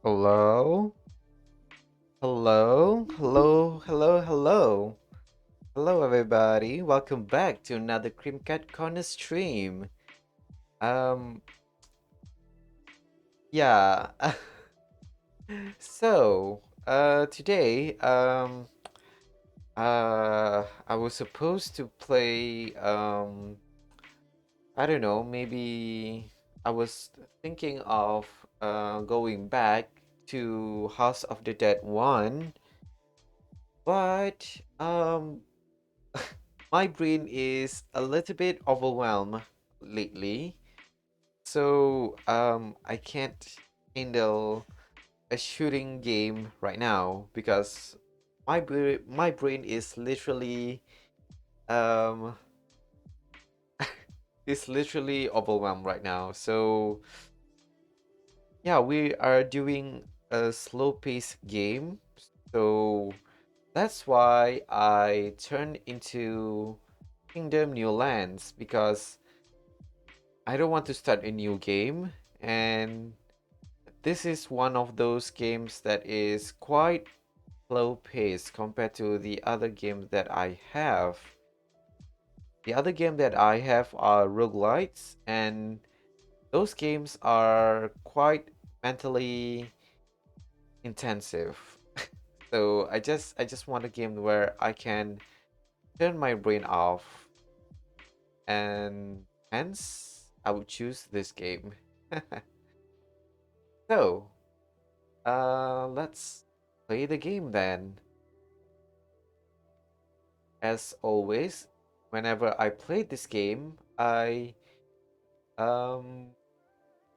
Hello? Hello? Hello? Hello? Hello? Hello, everybody. Welcome back to another CreamCatCorner stream. Um, yeah. Today, I was supposed to play, I don't know, maybe I was thinking of, going back to House of the Dead 1, but, my brain is a little bit overwhelmed lately, so I can't handle a shooting game right now because my brain um is literally overwhelmed right now. So yeah, we are doing a slow-paced game, so that's why I turned into Kingdom New Lands because I don't want to start a new game, and this is one of those games that is quite slow paced compared to the other games that I have. The other game that I have are roguelites, and those games are quite mentally intensive. So I just want a game where I can turn my brain off, and hence I would choose this game. So, let's play the game then. As always, whenever I play this game, um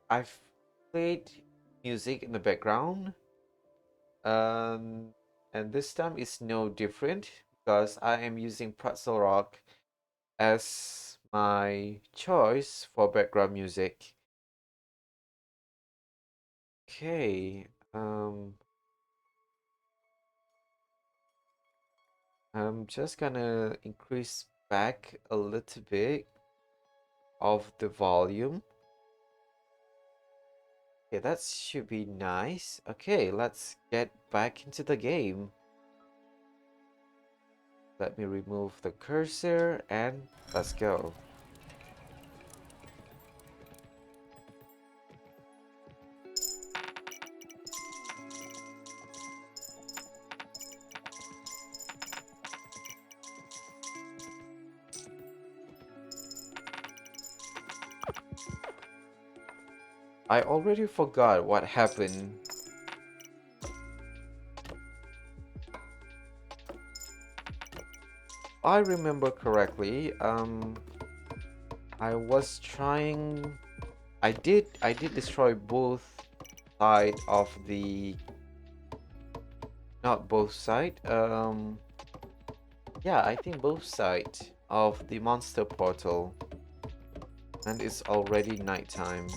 I've played music in the background. Um and this time is no different because I am using Pretzel Rock as my choice for background music. Okay. I'm just gonna increase back a little bit of the volume. Okay, that should be nice. Okay, let's get back into the game. Let me remove the cursor and let's go. I already forgot what happened. I remember correctly, I was trying I did destroy both side of the not both side. Yeah, I think both side of the monster portal. And it's already nighttime.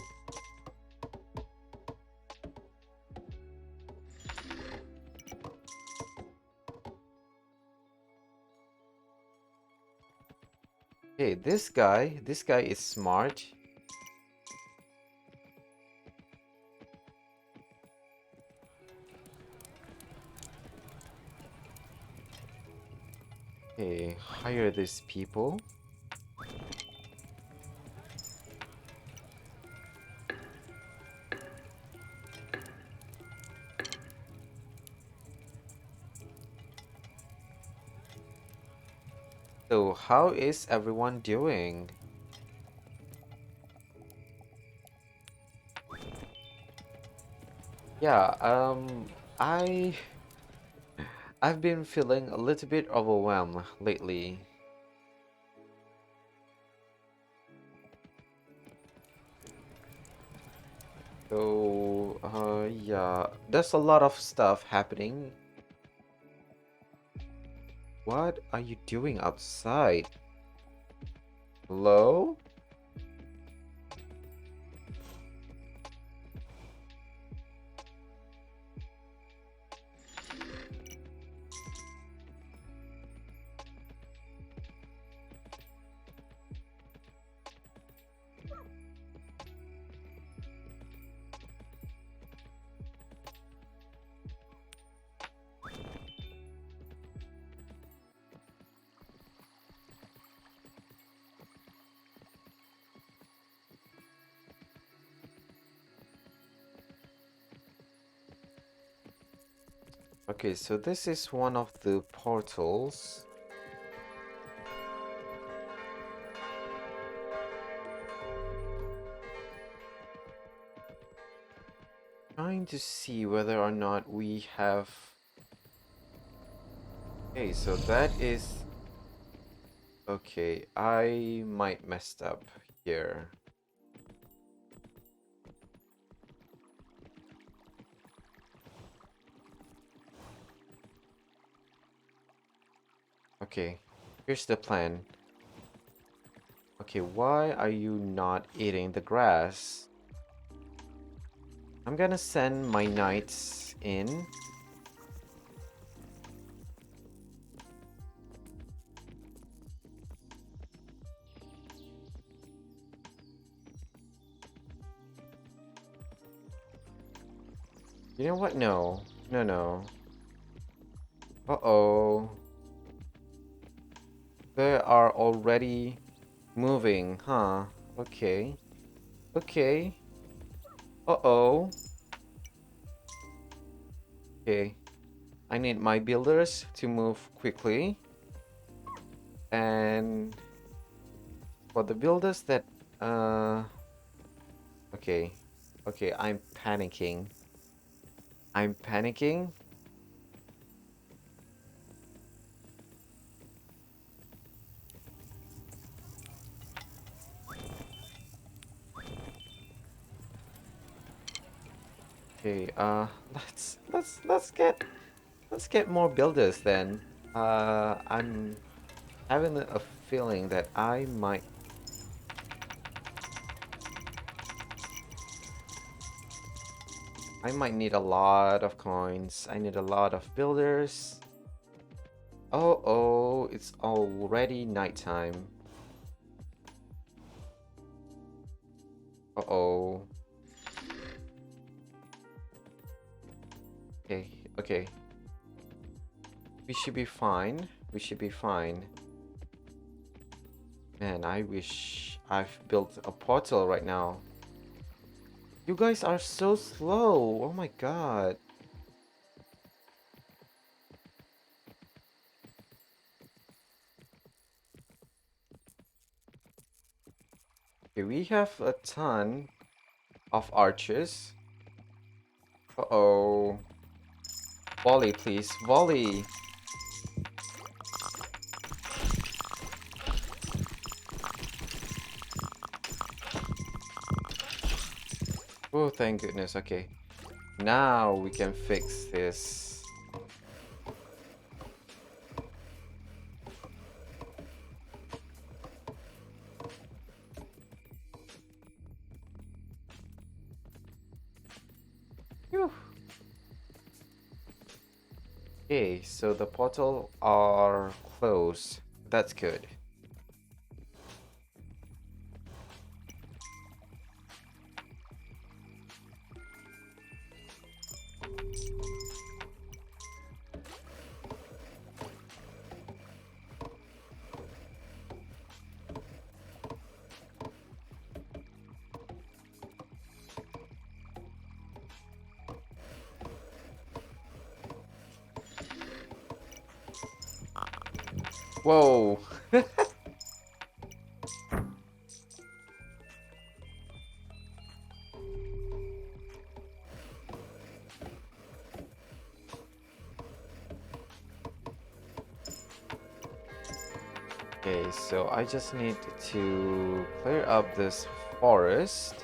Okay, this guy is smart. Okay, hire these people. So, how is everyone doing? Yeah, I I've been feeling a little bit overwhelmed lately. So, yeah, there's a lot of stuff happening. What are you doing outside? Hello? Okay, so this is one of the portals. Trying to see whether or not we have... Okay, so that is... Okay, I might messed up here. Okay, here's the plan. Okay, why are you not eating the grass? I'm gonna send my knights in. You know what? No. No, no. Uh-oh. They are already moving, huh? Okay. Okay. Uh-oh. Okay. I need my builders to move quickly. And for the builders that okay. Okay, I'm panicking. I'm panicking. Okay, let's get more builders then. I'm having a feeling that I might need a lot of coins. I need a lot of builders. Oh, oh, it's already nighttime. Uh-oh. Okay, okay. We should be fine. We should be fine. Man, I wish I've built a portal right now. You guys are so slow. Oh my god. Okay, we have a ton of archers. Uh-oh. Volley, please. Volley. Oh, thank goodness. Okay. Now we can fix this. Phew. Okay, so the portal are closed. That's good. Whoa. Okay, so I just need to clear up this forest.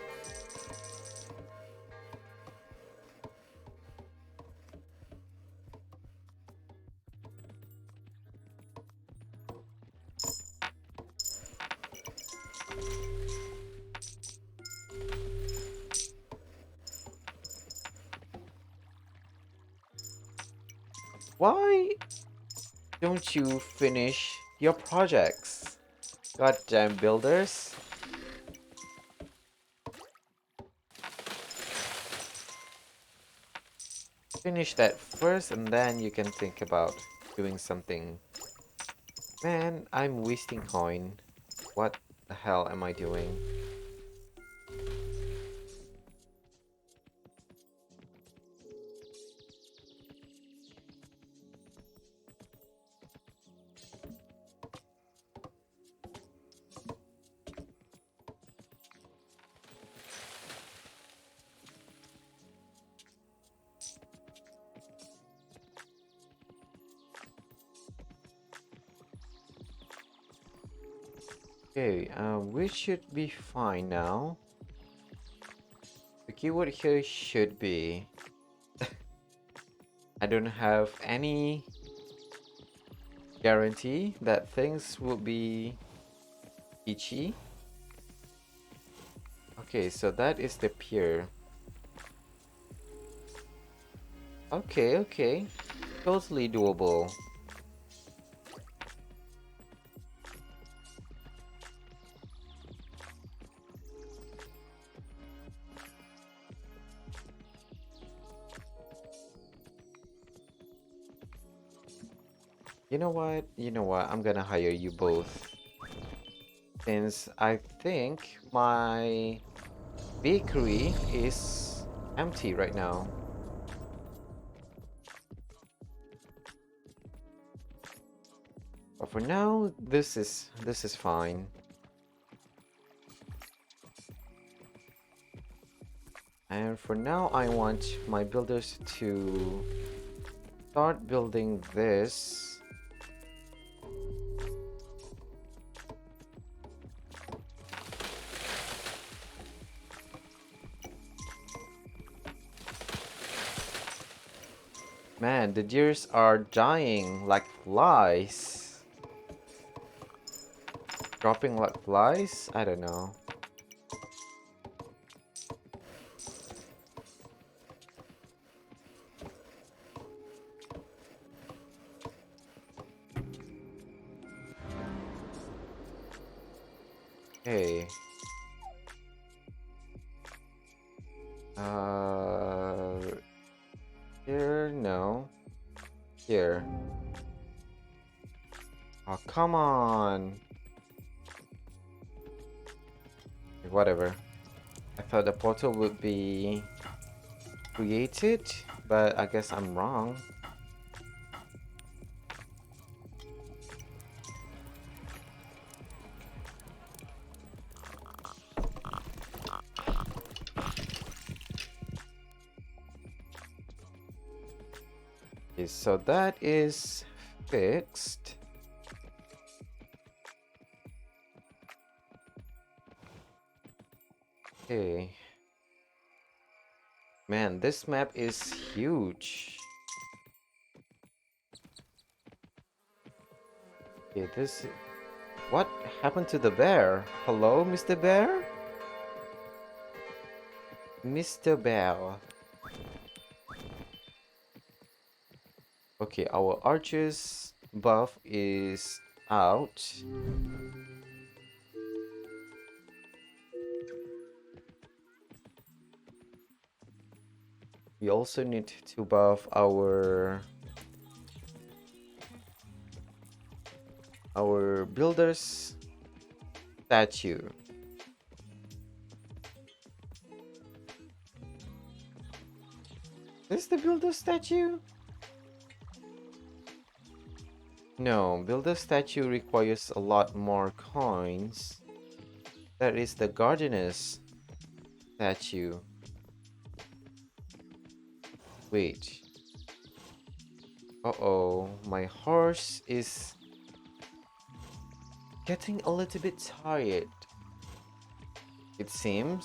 Why don't you finish your projects? Goddamn builders. Finish that first and then you can think about doing something. Man, I'm wasting coin. What the hell am I doing? Okay, we should be fine now. The keyword here should be. I don't have any guarantee that things will be peachy. Okay, so that is the pier. Okay, okay. Totally doable. You know what? You know what? I'm gonna hire you both. Since I think my bakery is empty right now. But for now, this is fine. And for now, I want my builders to start building this. Man, the deers are dying like flies. Dropping like flies? I don't know. Okay. Uh, Here, no. Here. Oh, come on. Whatever. I thought the portal would be created, but I guess I'm wrong. Okay, so that is fixed. Okay. Man, this map is huge. Okay, this... What happened to the bear? Hello, Mr. Bear? Mr. Bear. Okay, our archers buff is out. We also need to buff our builder's statue. Is the builder statue? No, builder statue requires a lot more coins. That is the gardener's statue. Wait. Uh-oh, my horse is getting a little bit tired, it seems.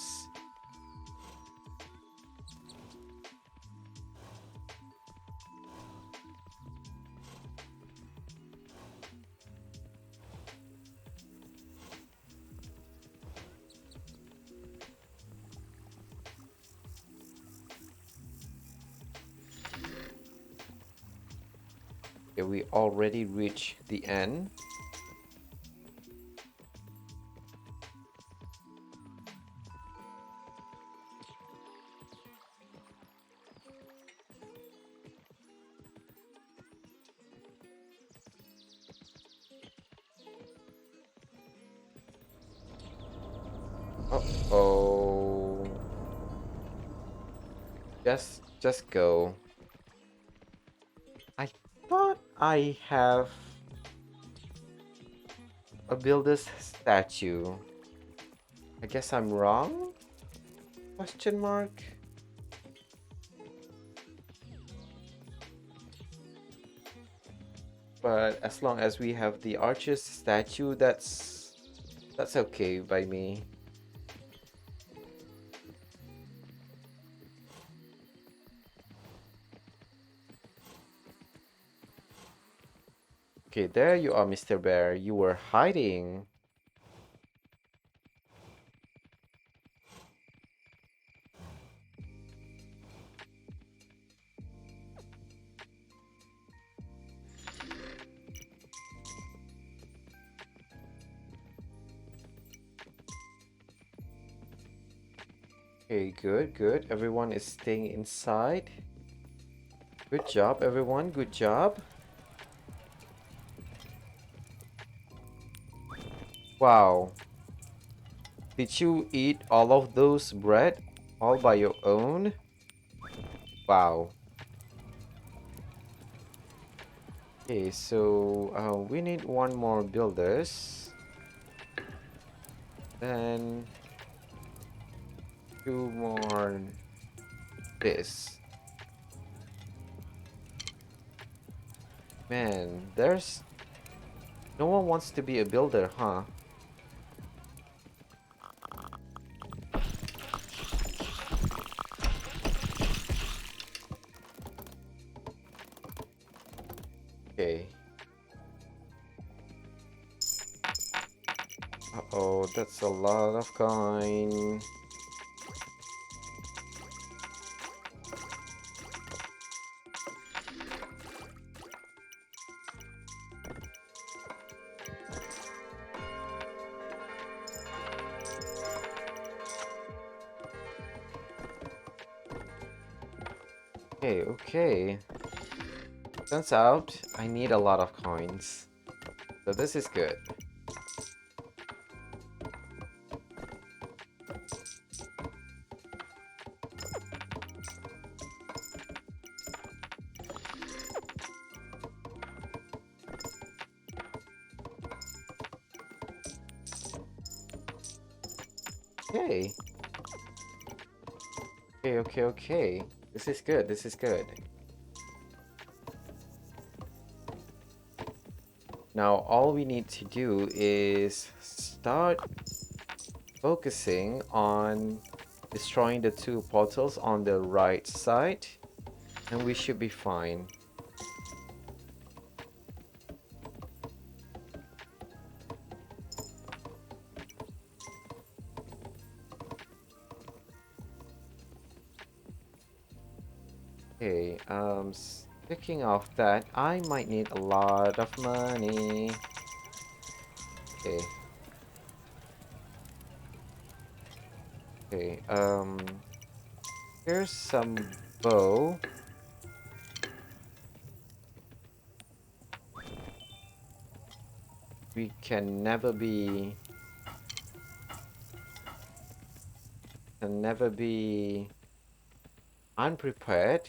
Okay, we already reached the end. Uh-oh. Just go. I thought I have a builder's statue. I guess I'm wrong? Question mark? But as long as we have the archer's statue, that's That's okay by me. Okay, there you are, Mr. Bear. You were hiding. Okay, good, good. Everyone is staying inside. Good job, everyone. Good job. Wow. Did you eat all of those bread all by your own? Wow. Okay, so we need one more builders. Then two more this. Man, there's no one wants to be a builder, huh? Okay. Uh-oh, that's a lot of coin. Okay, okay. Turns out I need a lot of coins. So this is good. Okay. Okay, okay, okay. This is good. This is good. Now all we need to do is start focusing on destroying the two portals on the right side, and we should be fine. Okay, speaking of that, I might need a lot of money. Okay, okay, here's some bow. We can never be unprepared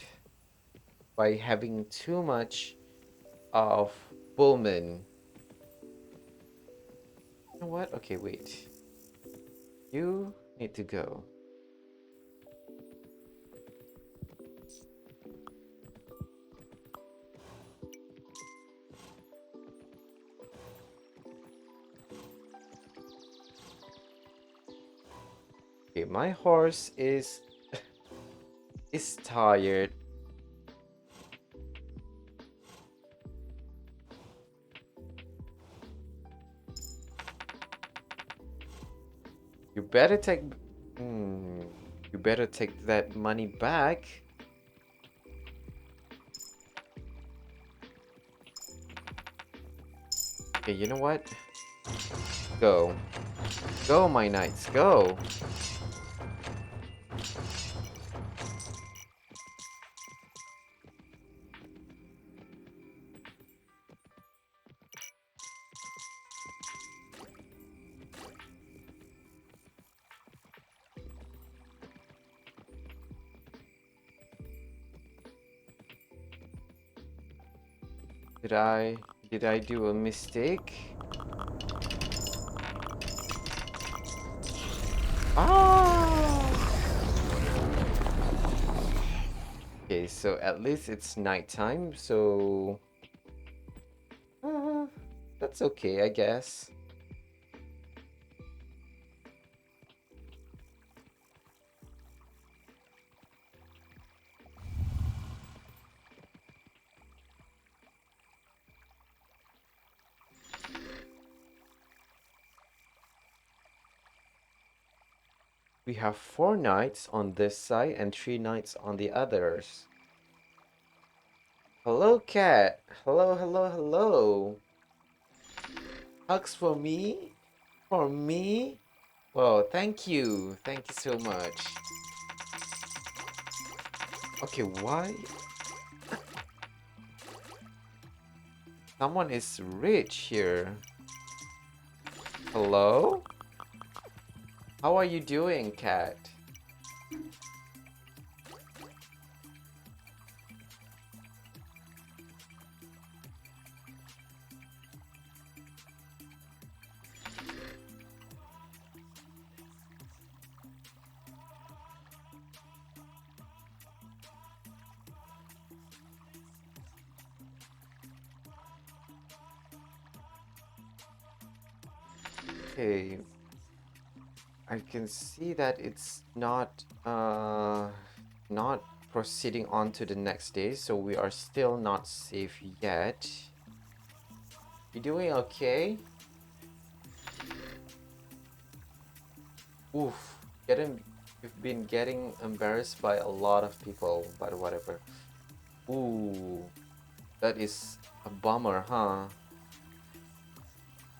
by having too much of Bullman. You know what? Okay, wait. You need to go. Okay, my horse is tired. You better take hmm, you better take that money back. Okay, you know what? Go. Go, my knights, go. Did I did I do a mistake? Ah! Okay, so at least it's nighttime, so – uh, that's okay, I guess. we have 4 knights on this side and 3 knights on the others. Hello, cat. Hello, hello, hello. Hugs for me? For me? Well, thank you. Thank you so much. Okay, why? Someone is rich here. Hello? How are you doing, cat? Okay, I can see that it's not proceeding on to the next day, so we are still not safe yet. You doing okay? Oof, you've been getting embarrassed by a lot of people, but whatever. Ooh, that is a bummer, huh?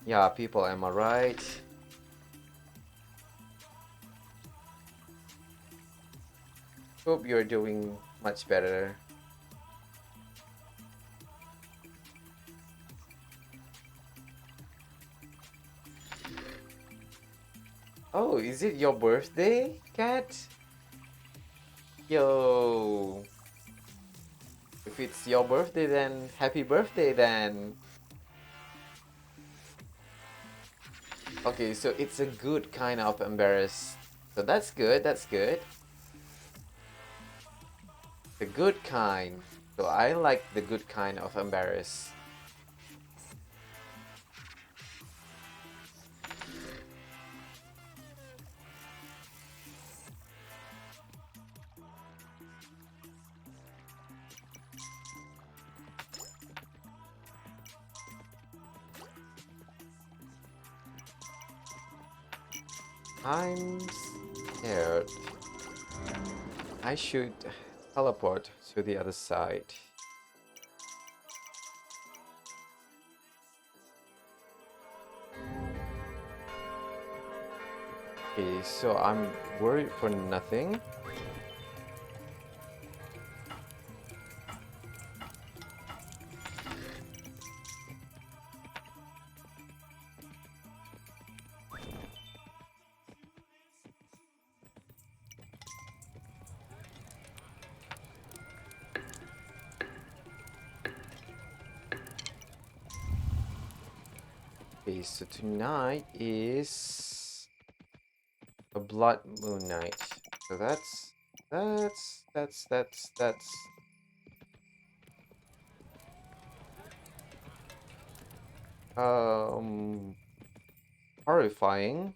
Yeah, people, am I right? Hope you're doing much better. Oh, is it your birthday, cat? Yo, if it's your birthday, then happy birthday then. Okay, so it's a good kind of embarrassed. So that's good, that's good. The good kind. So I like the good kind of embarrassed. I'm scared. I should teleport to the other side. Okay, so I'm worried for nothing. Okay, so tonight is a blood moon night. So that's um horrifying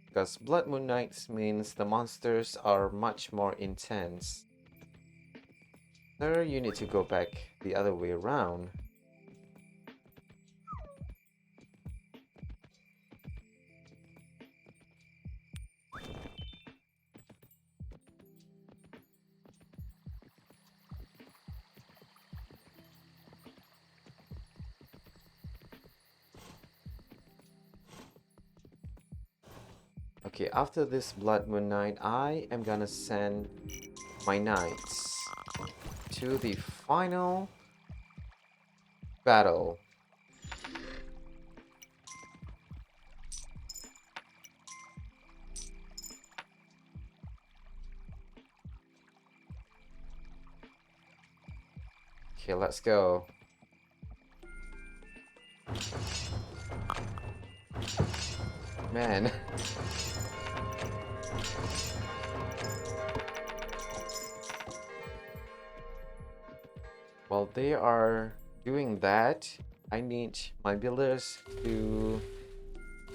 because blood moon nights means the monsters are much more intense. Sir, you need to go back the other way around. Okay, after this blood moon night, I am gonna send my knights to the final battle. Okay, let's go. Man. While they are doing that, I need my builders to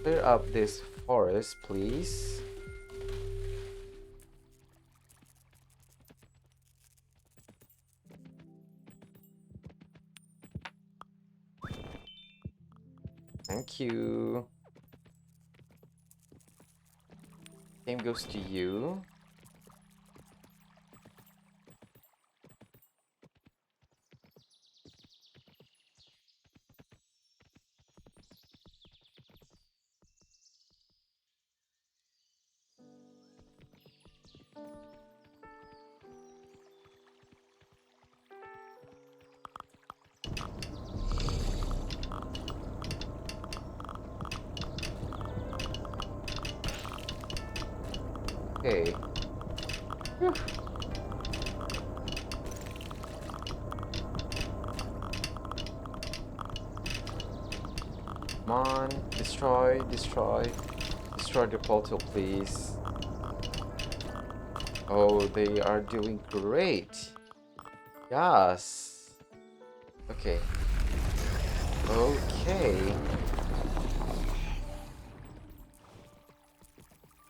clear up this forest, please. Thank you. Same goes to you. Okay. Whew. Come on, destroy, destroy. Destroy the portal, please. Oh, they are doing great. Yes. Okay. Okay.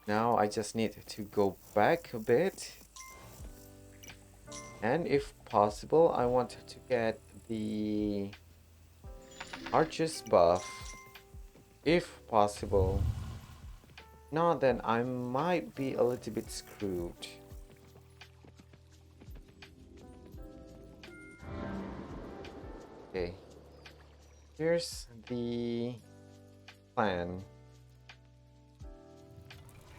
Now I just need to go back a bit. And if possible, I want to get the Archer's buff. If possible. No, then I might be a little bit screwed. Okay. Here's the plan.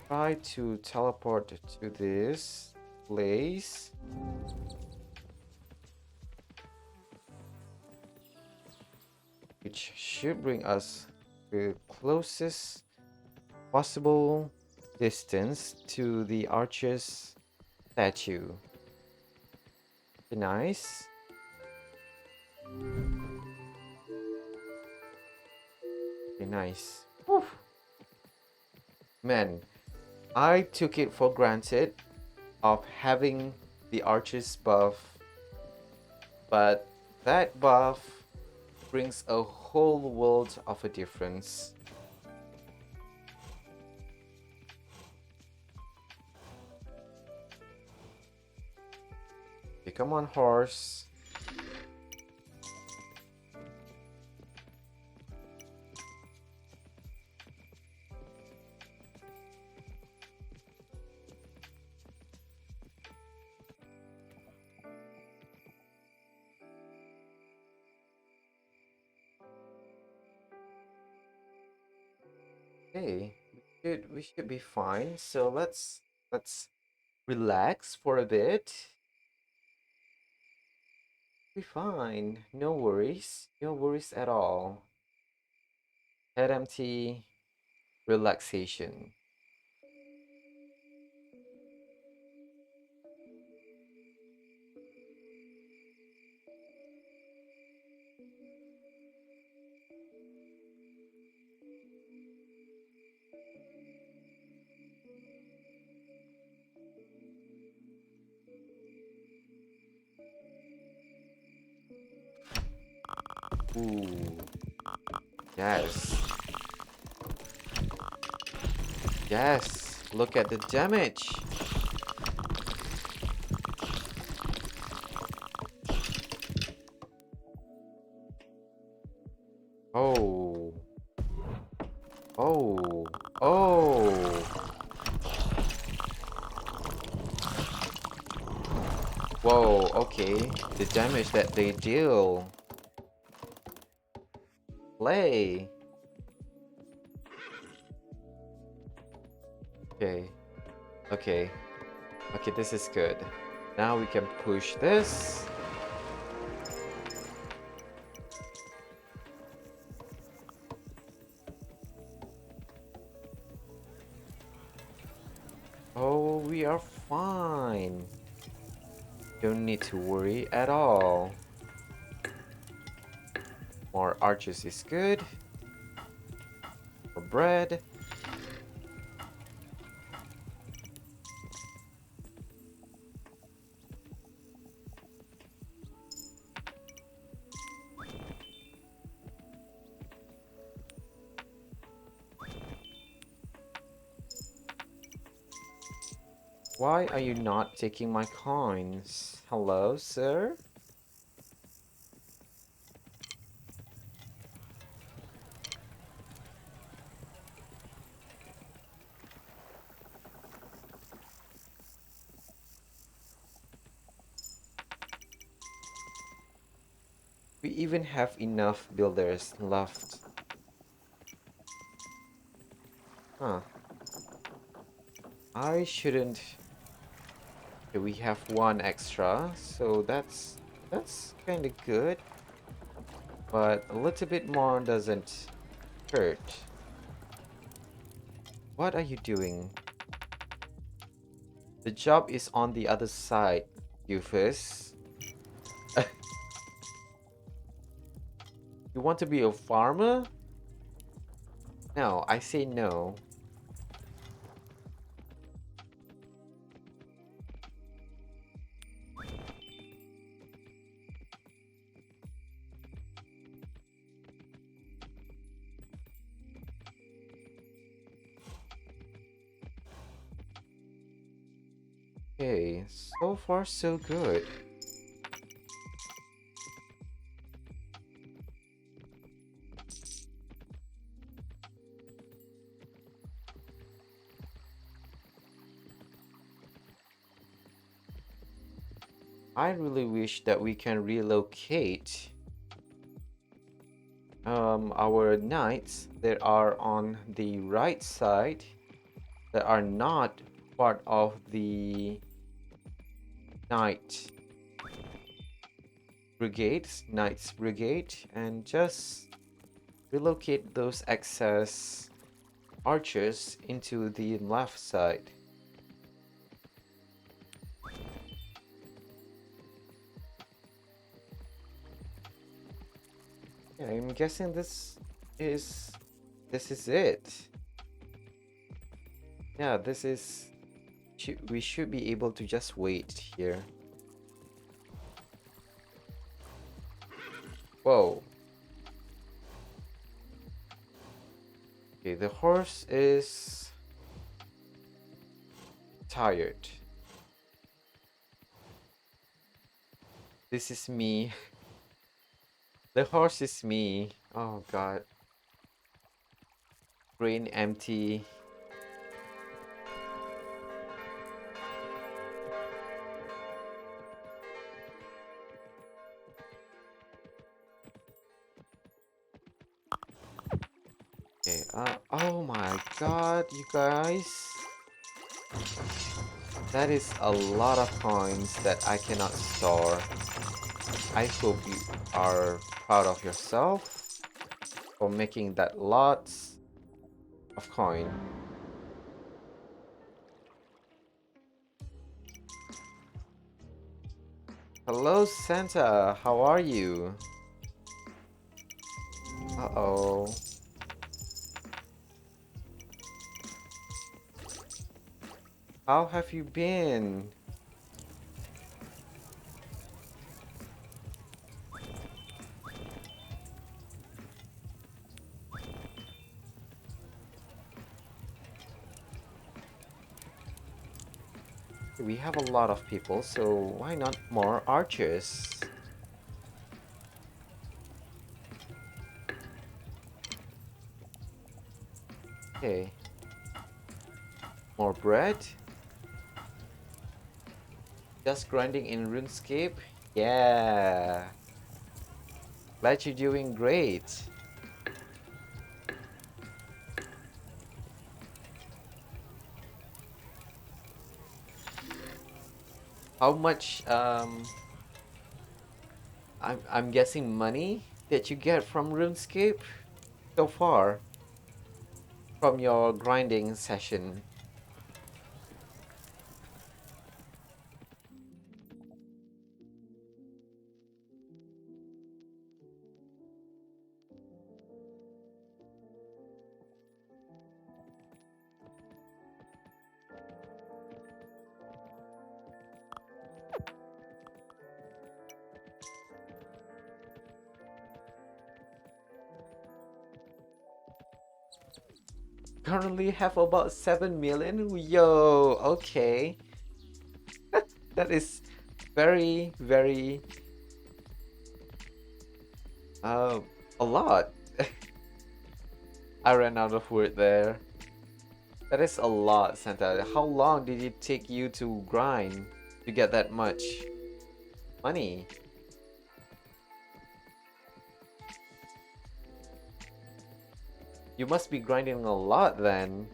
Try to teleport to this place. Which should bring us the closest possible distance to the Archer's statue. Okay, nice. Okay, nice. Whew. Man, I took it for granted of having the Archer's buff, but that buff brings a whole world of a difference. Okay, come on, horse. Okay, we should be fine. So let's relax for a bit. Be fine. No worries. No worries at all. Head empty. Relaxation. Ooh. Yes. Yes. Look at the damage. Oh. Oh. Oh. Whoa, okay. The damage that they deal. Play. Okay. Okay. Okay, this is good. Now we can push this. Oh, we are fine. Don't need to worry at all. More archers is good. More bread. Why are you not taking my coins? Hello, sir? We even have enough builders left. Huh. I shouldn't. Okay, we have one extra, so that's kind of good. But a little bit more doesn't hurt. What are you doing? The job is on the other side, Doofus. You want to be a farmer? No, I say no. Okay, so far so good. I really wish that we can relocate our knights that are on the right side that are not part of the knight knights brigade, and just relocate those excess archers into the left side. Yeah, I'm guessing is this is it. Yeah, we should be able to just wait here. Whoa. Okay, the horse is tired. This is me. The horse is me. Oh god. Brain empty. Okay, oh my god, you guys. That is a lot of coins that I cannot store. I hope you are proud of yourself for making that lots of coin. Hello Santa, how are you? Uh-oh. How have you been? We have a lot of people, so why not more archers? Okay. More bread? Just grinding in RuneScape? Yeah. Glad you're doing great. How much I'm guessing money that you get from RuneScape so far from your grinding session? Currently have about 7 million. Yo, okay. That is very, very uh, a lot. I ran out of word there. That is a lot, Santa. How long did it take you to grind to get that much money? You must be grinding a lot then.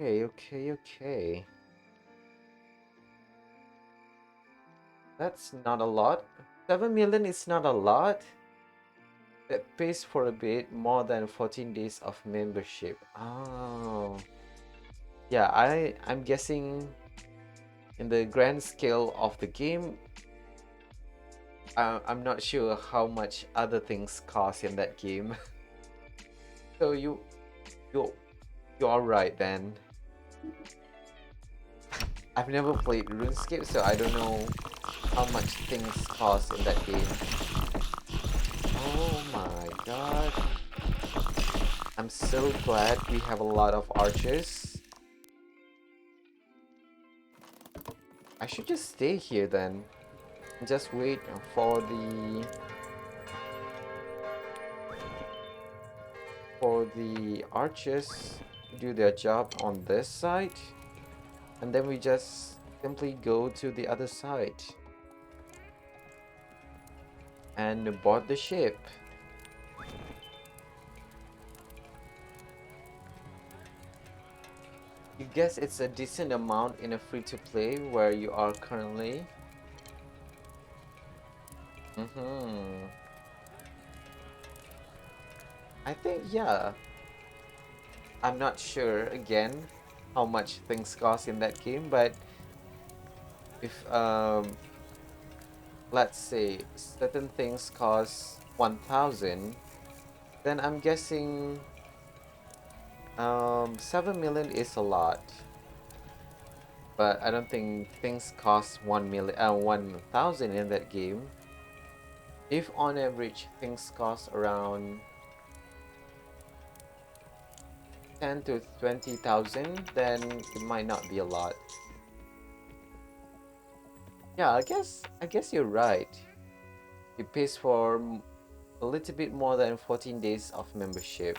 Okay, okay, okay. That's not a lot. 7 million is not a lot. That pays for a bit more than 14 days of membership. Oh. Yeah, I'm guessing in the grand scale of the game, I'm not sure how much other things cost in that game. So you you're all right then. I've never played RuneScape, so I don't know how much things cost in that game. Oh my god. I'm so glad we have a lot of archers. I should just stay here then. And just wait for the archers to do their job on this side. And then we just simply go to the other side and board the ship. You guess it's a decent amount in a free-to-play where you are currently? Mm-hmm. I think, yeah. I'm not sure, again, how much things cost in that game, but if, let's say, certain things cost 1,000, then I'm guessing 7 million is a lot. But I don't think things cost 1,000 in that game. If on average things cost around 10 to 20,000, then it might not be a lot. Yeah, I guess you're right. It pays for a little bit more than 14 days of membership.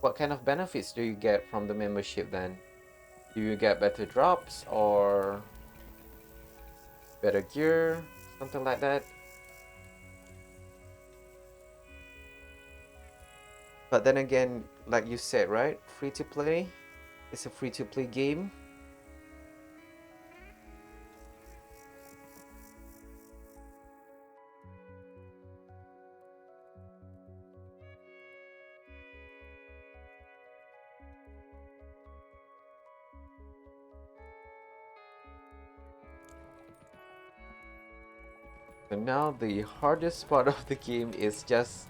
What kind of benefits do you get from the membership then? Do you get better drops or better gear, something like that? But then again, like you said, right? Free to play. It's a free to play game. So now the hardest part of the game is just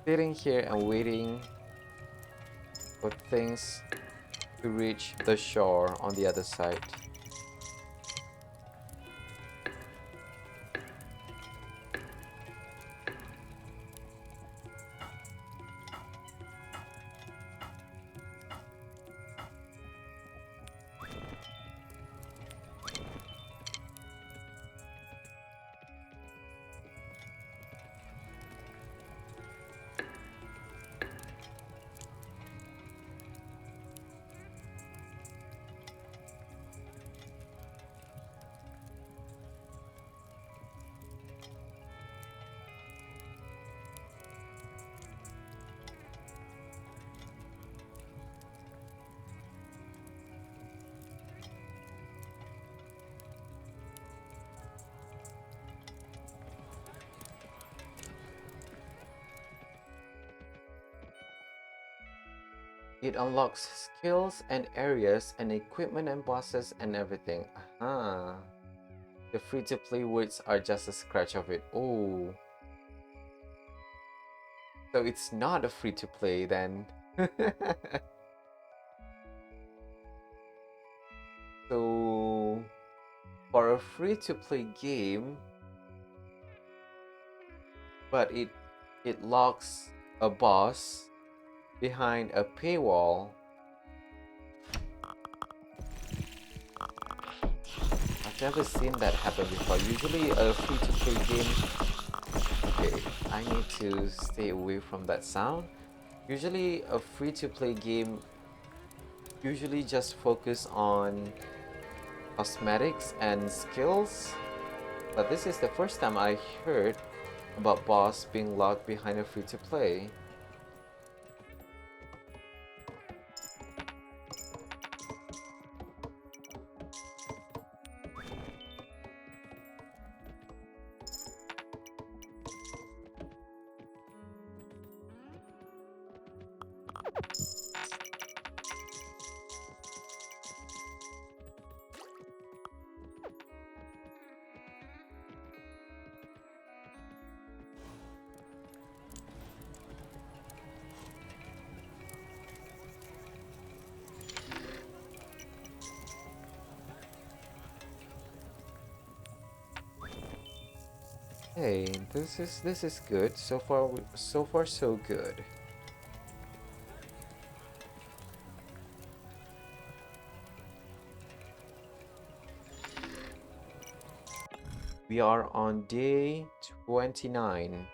sitting here and waiting for things to reach the shore on the other side. It unlocks skills and areas and equipment and bosses and everything. Aha. The free-to-play words are just a scratch of it. Oh. So it's not a free-to-play then. So for a free-to-play game, but it locks a boss behind a paywall. I've never seen that happen before. Usually a free-to-play game... Okay, I need to stay away from that sound. Usually a free-to-play game usually just focus on cosmetics and skills. But this is the first time I heard about boss being locked behind a free-to-play. Hey, this is good. So far, so good. We are on day 29.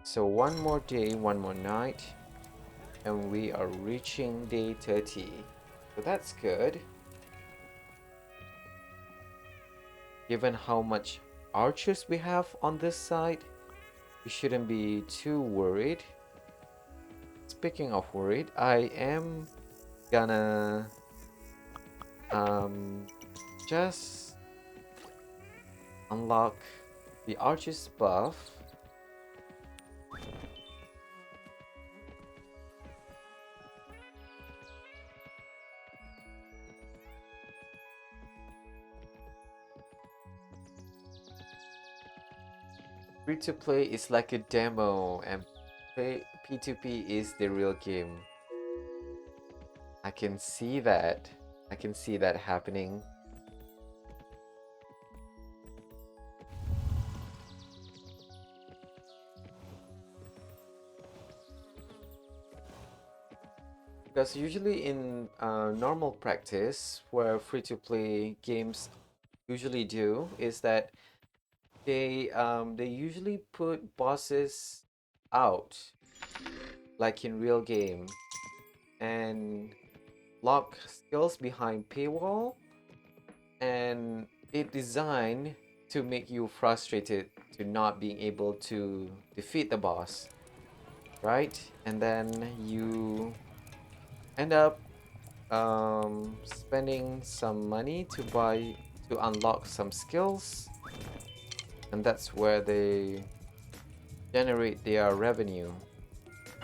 So one more day, one more night, and we are reaching day 30. So that's good. Given how much archers we have on this side, we shouldn't be too worried. Speaking of worried, I am gonna just unlock the archer's buff. Free to play is like a demo, and P2P is the real game. I can see that. I can see that happening. Because usually in normal practice, where free-to-play games usually do, is that they usually put bosses out, like in real game, and lock skills behind paywall, and it designed to make you frustrated to not being able to defeat the boss, right? And then you end up spending some money to unlock some skills, and that's where they generate their revenue.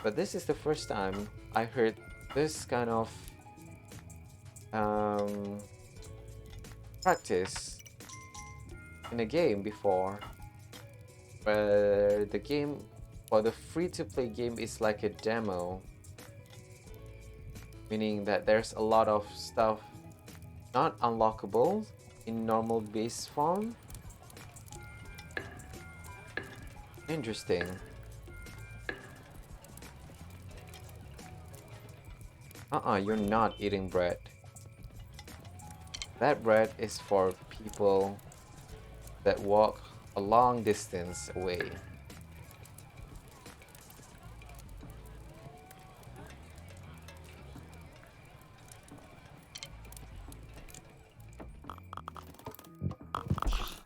But this is the first time I heard this kind of um, practice in a game before, where the game or the free-to-play game is like a demo, meaning that there's a lot of stuff not unlockable in normal base form. Interesting. You're not eating bread. That bread is for people that walk a long distance away.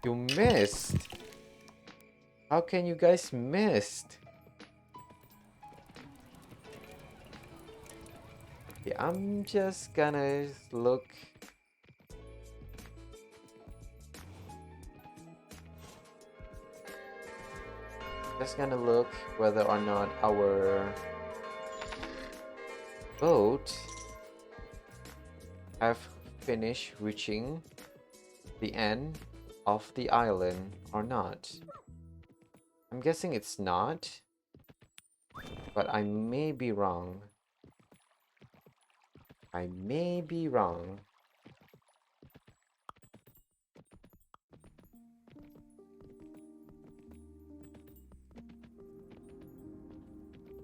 You missed! How can you guys missed? Yeah, I'm just gonna look. Just gonna look whether or not our boat have finished reaching the end of the island or not. I'm guessing it's not, but I may be wrong. I may be wrong.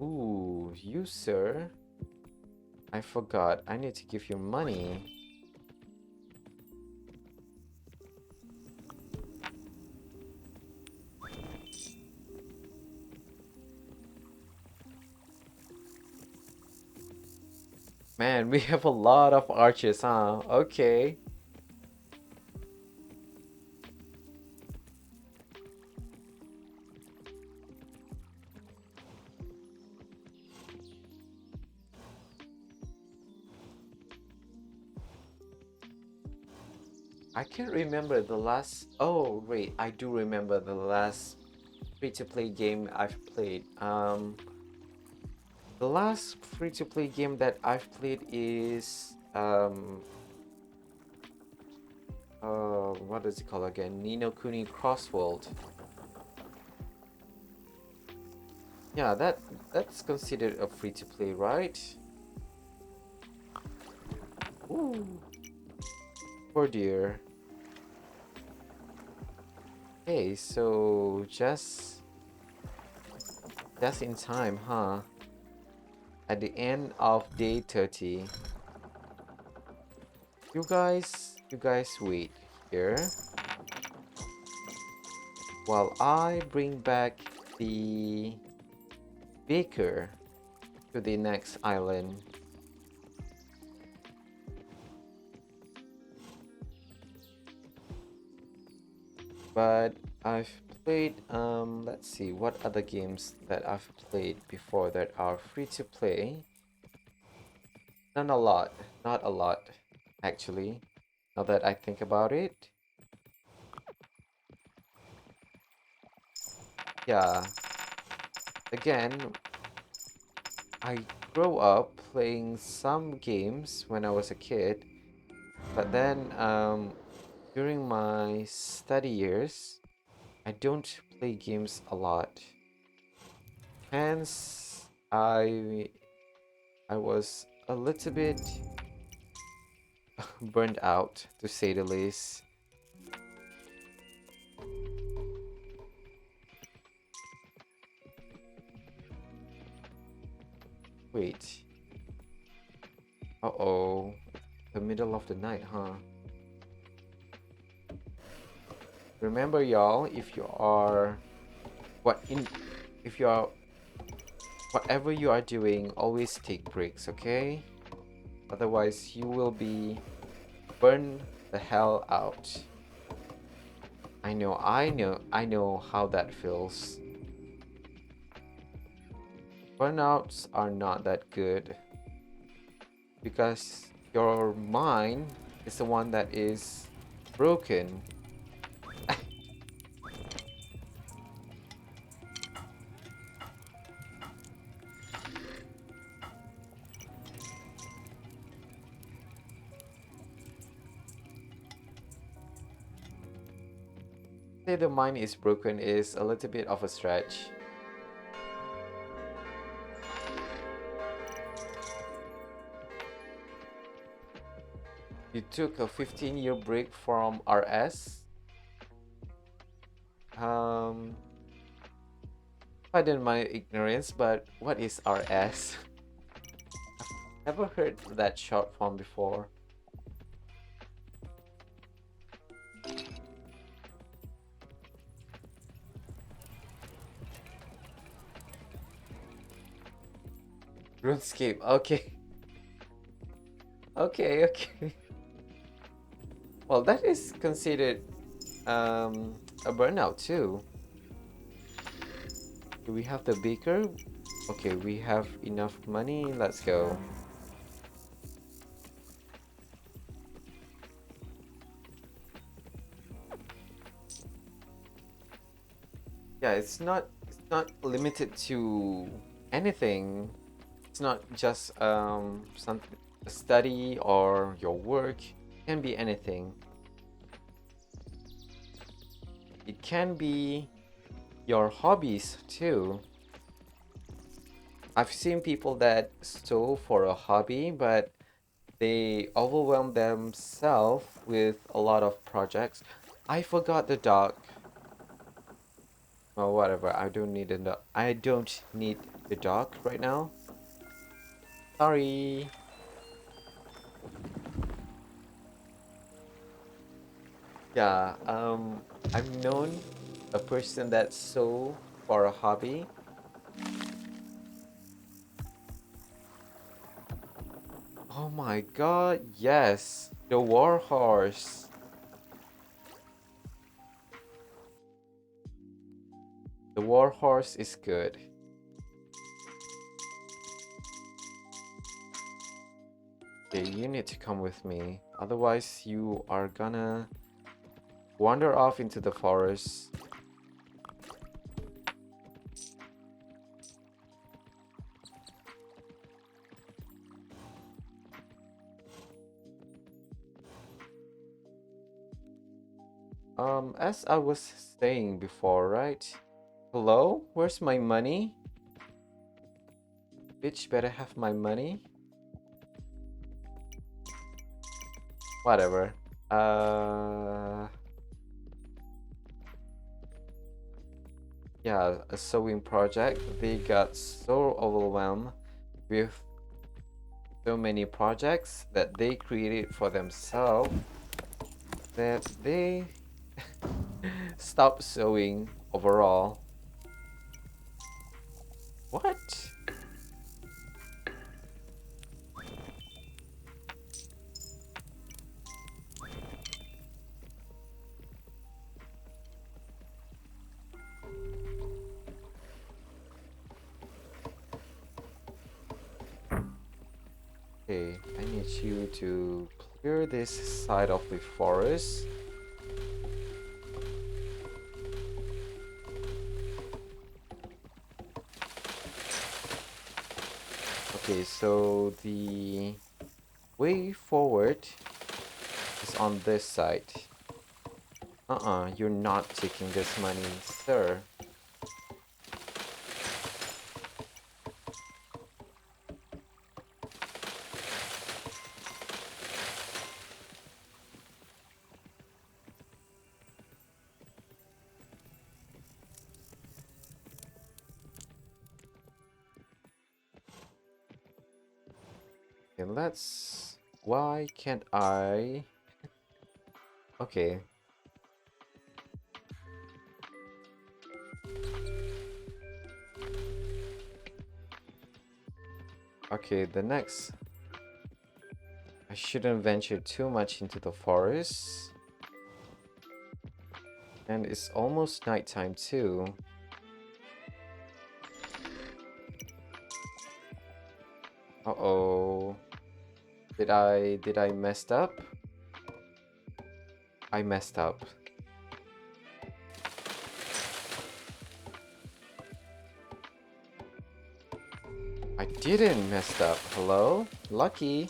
Ooh, you sir. I forgot. I need to give you money. Man, we have a lot of arches, huh? Okay. I can't remember the last. Oh, wait, I do remember the last free-to-play game I've played. The last free-to-play game that I've played is what does it call again? Nino Kuni Crossworld. Yeah, that's considered a free-to-play, right? Ooh, poor dear. Okay, so just in time, huh? At the end of day 30. You guys wait here while I bring back the baker to the next island. But I've played let's see what other games that I've played before that are free to play. Not a lot, not a lot actually. Now that I think about it. Yeah, again, I grew up playing some games when I was a kid, but then during my study years, I don't play games a lot. Hence, I was a little bit burned out, to say the least. Wait. Uh-oh. The middle of the night, huh? Remember, y'all, if you are what in if you are whatever you are doing, always take breaks, okay? Otherwise, you will be burned the hell out. I know how that feels. Burnouts are not that good because your mind is the one that is broken. Say the mind is broken is a little bit of a stretch. You took a 15-year break from RS. Um, Pardon my ignorance, but what is RS? Never heard that short form before. RuneScape. Okay. Okay. Well, that is considered a burnout too. Do we have the beaker? Okay, we have enough money. Let's go. Yeah, it's not limited to anything. It's not just something a study or your work. It can be anything. It can be your hobbies too. I've seen people that sew for a hobby, but they overwhelm themselves with a lot of projects. I forgot the dog. Well, whatever. I don't need the dog right now. Sorry. Yeah. I've known a person that sew for a hobby. Oh my god, yes. The war horse. The war horse is good. Okay, you need to come with me. Otherwise, you are gonna wander off into the forest. As I was saying before, right? Hello? Where's my money? Bitch better have my money. Whatever. Yeah, a sewing project. They got so overwhelmed with so many projects that they created for themselves that they stopped sewing overall. What? Okay, I need you to clear this side of the forest. Okay, so the way forward is on this side. You're not taking this money, sir. Okay, let's... Why can't I... Okay. Okay, the next... I shouldn't venture too much into the forest. And it's almost nighttime too. Uh-oh. Did I messed up? I messed up. I didn't messed up. Hello? Lucky.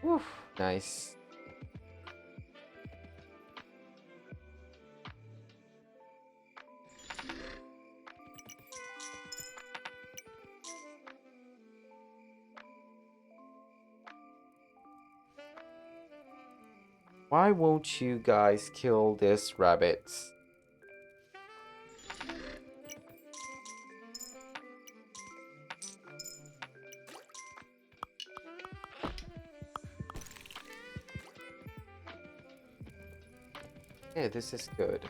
Whew, nice. Why won't you guys kill these rabbits? Yeah, this is good.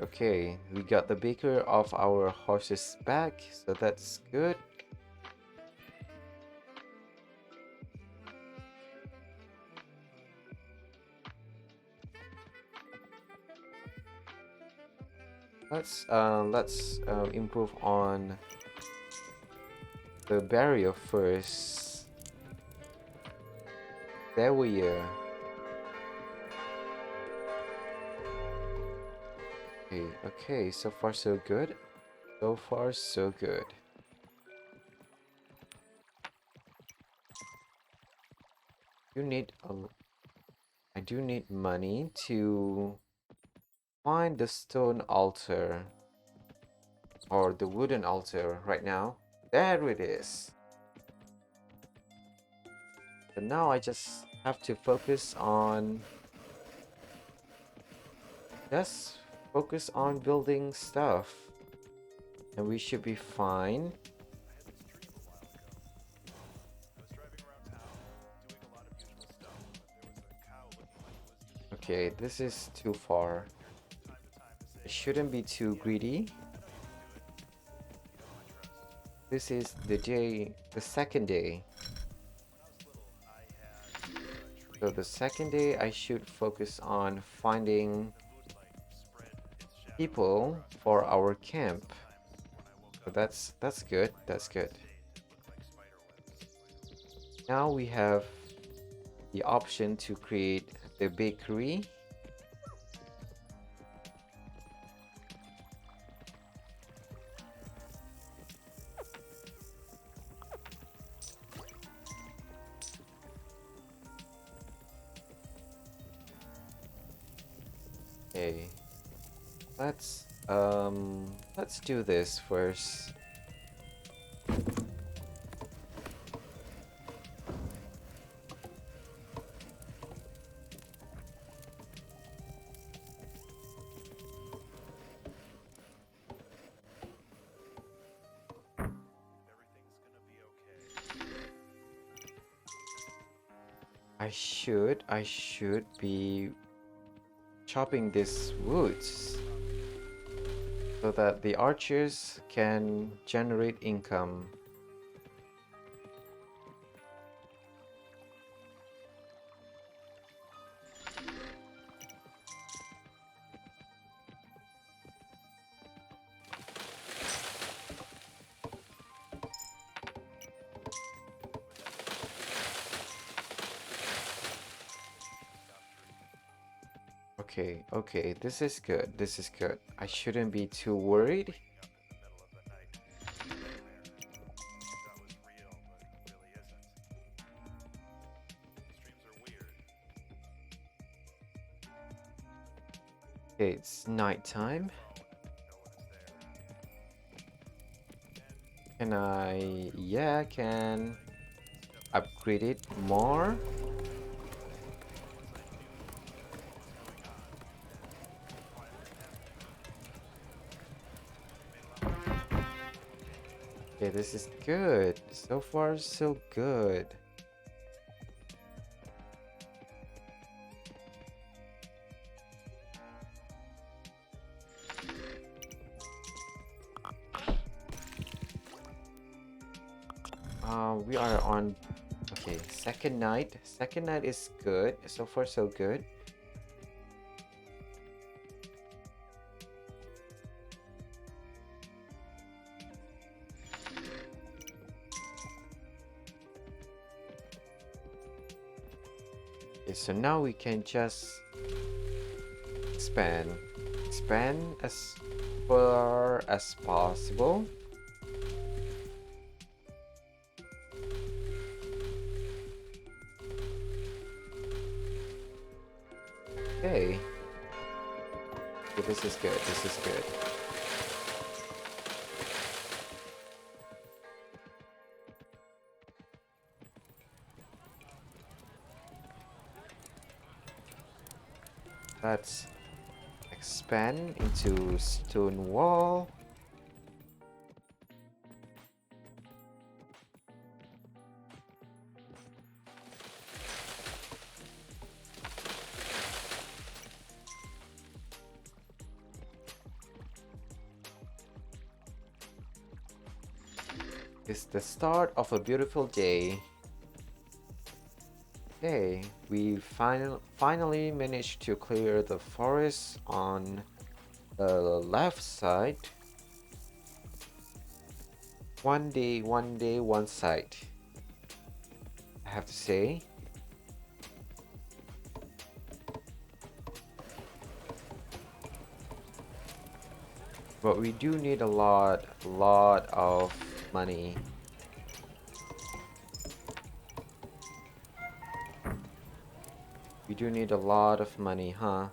Okay. We got the baker of our horses back, so that's good. Let's improve on the barrier first. There we are. Okay, so far so good. So far so good. You need a I do need money to find the stone altar or the wooden altar right now. There it is. So now I just have to focus on building stuff. and we should be fine. Okay, this is too far. I shouldn't be too greedy. This is the second day. So the second day I should focus on finding people for our camp. So that's good. That's good. Now we have the option to create the bakery. Okay. Let's do this first. I should be chopping these woods so that the archers can generate income. Okay, okay, this is good. This is good. I shouldn't be too worried. Okay, it's nighttime. Yeah, I can upgrade it more. Okay, this is good. So far, so good. We are on, okay, second night. Second night is good. So far, so good. Okay, so now we can just expand as far as possible. Okay. Okay, this is good. This is good. Let's expand into stone wall. It's the start of a beautiful day. Okay, we finally managed to clear the forest on the left side. One day, one side. I have to say. But we do need a lot of money. We do need a lot of money, huh?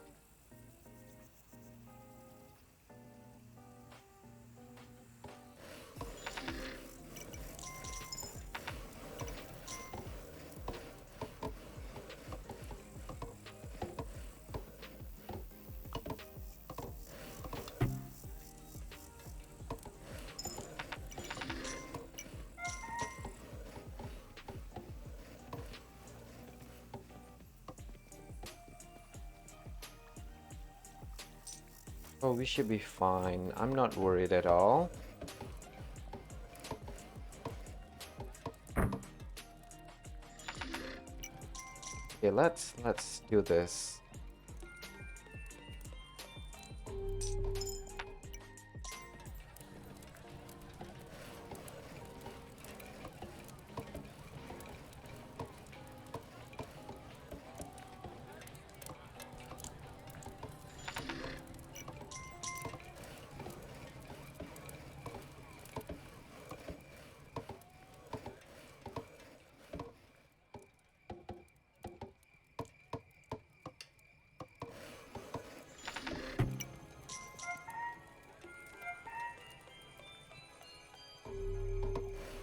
Oh, we should be fine. I'm not worried at all. Okay, let's do this.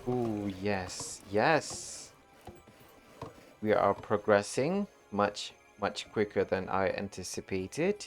Ooh, yes, yes. We are progressing much quicker than I anticipated.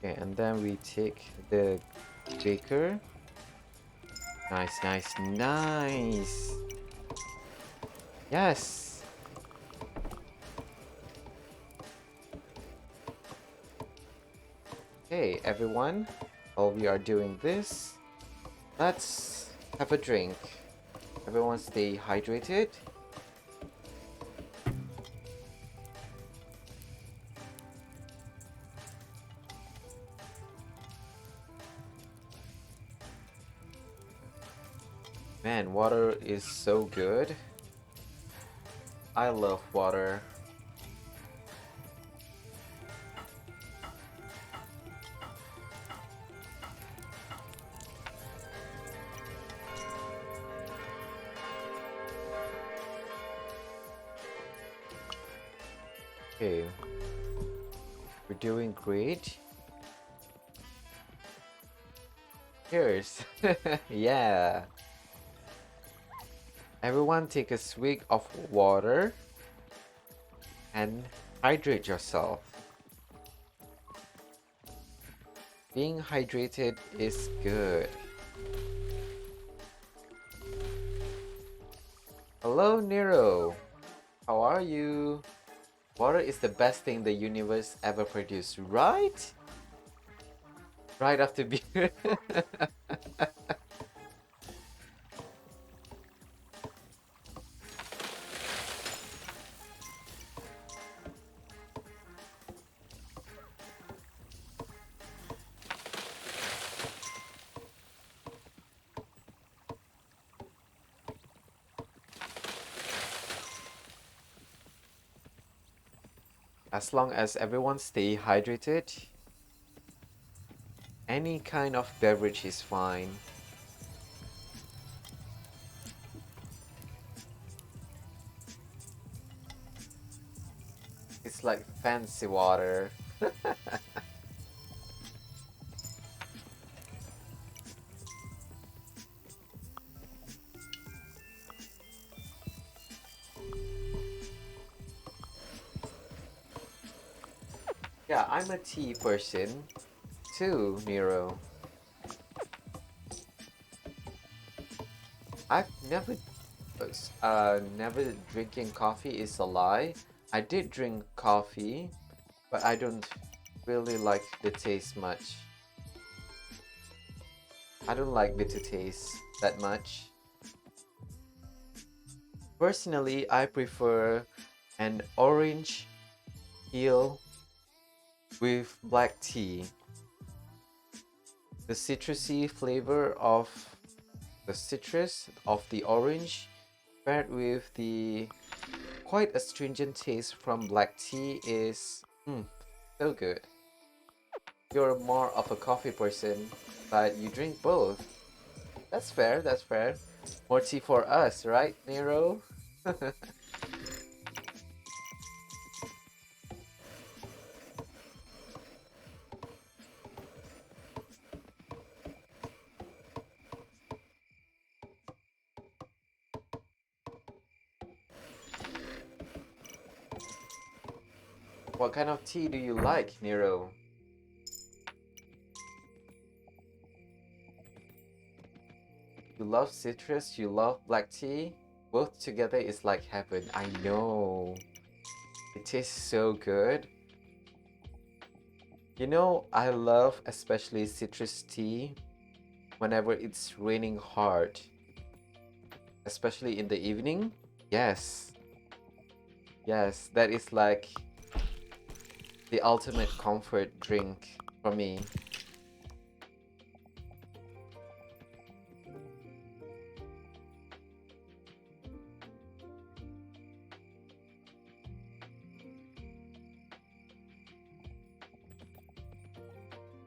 Okay, and then we take the baker. Nice, nice, nice. Yes. Hey, everyone. While we are doing this, let's have a drink. Everyone stay hydrated. Man, water is so good. I love water. Okay, we're doing great. Cheers. Yeah. Everyone take a swig of water and hydrate yourself. Being hydrated is good. Hello, Nero. How are you? Water is the best thing the universe ever produced, right? Right after beer. As long as everyone stay hydrated, any kind of beverage is fine. It's like fancy water. Yeah, I'm a tea person too, Nero. I've never drinking coffee is a lie. I did drink coffee, but I don't really like the taste much. I don't like bitter taste that much. Personally, I prefer an orange peel with black tea. The citrusy flavor of the citrus of the orange paired with the quite astringent taste from black tea is so good. You're more of a coffee person, but you drink both. That's fair, that's fair. More tea for us, right, Nero? What kind of tea do you like, Nero? You love citrus, you love black tea. Both together is like heaven. I know. It tastes so good. You know, I love especially citrus tea whenever it's raining hard, especially in the evening. Yes, yes, that is like the ultimate comfort drink for me.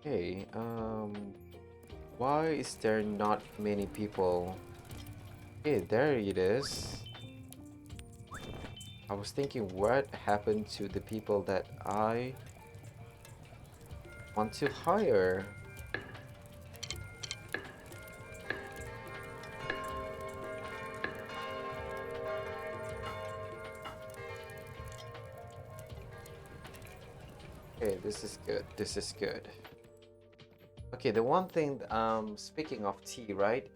Okay, why is there not many people? Okay, there it is. I was thinking what happened to the people that I want to hire. Okay, this is good. This is good. Okay, the one thing, speaking of tea, right?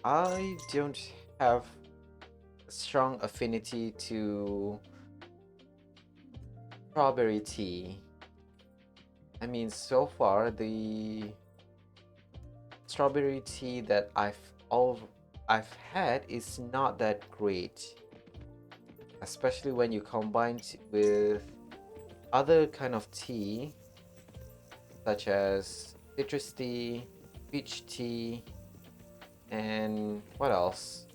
I don't have a strong affinity to strawberry tea. I mean, so far the strawberry tea that I've had is not that great, especially when you combine it with other kind of tea such as citrus tea, peach tea, and what else?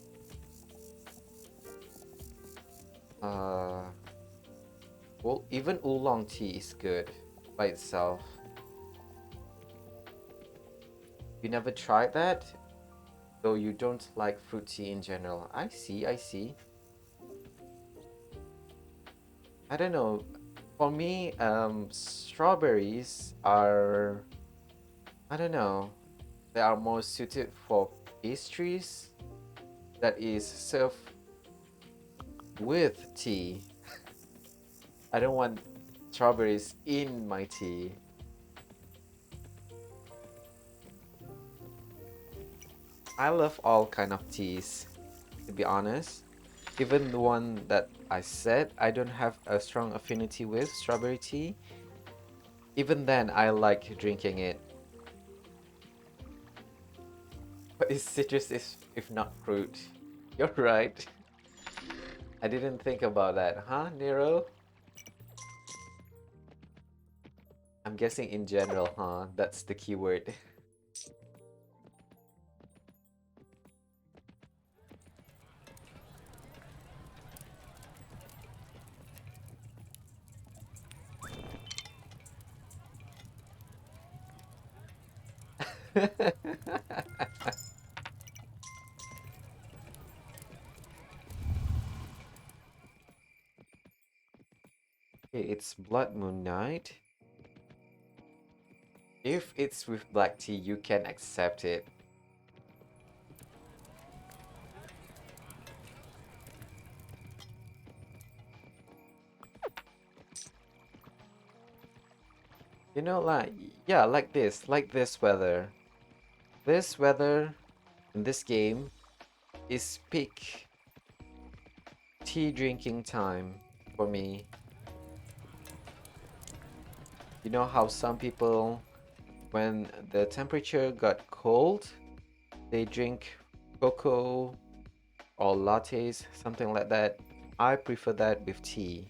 Uh, well, even oolong tea is good by itself. You never tried that? Though you don't like fruit tea in general. I see, I see. I don't know. For me, strawberries are, I don't know, they are more suited for pastries that is served with tea. I don't want strawberries in my tea. I love all kind of teas, to be honest. Even the one that I said I don't have a strong affinity with, strawberry tea, even then I like drinking it. But it's citrus if not fruit. You're right. I didn't think about that, huh, Nero? I'm guessing in general, huh? That's the keyword. Okay, it's Blood Moon Night. If it's with black tea, you can accept it. You know, like, yeah, like this weather. This weather in this game is peak tea drinking time for me. You know how some people, when the temperature got cold, they drink cocoa or lattes, something like that. I prefer that with tea.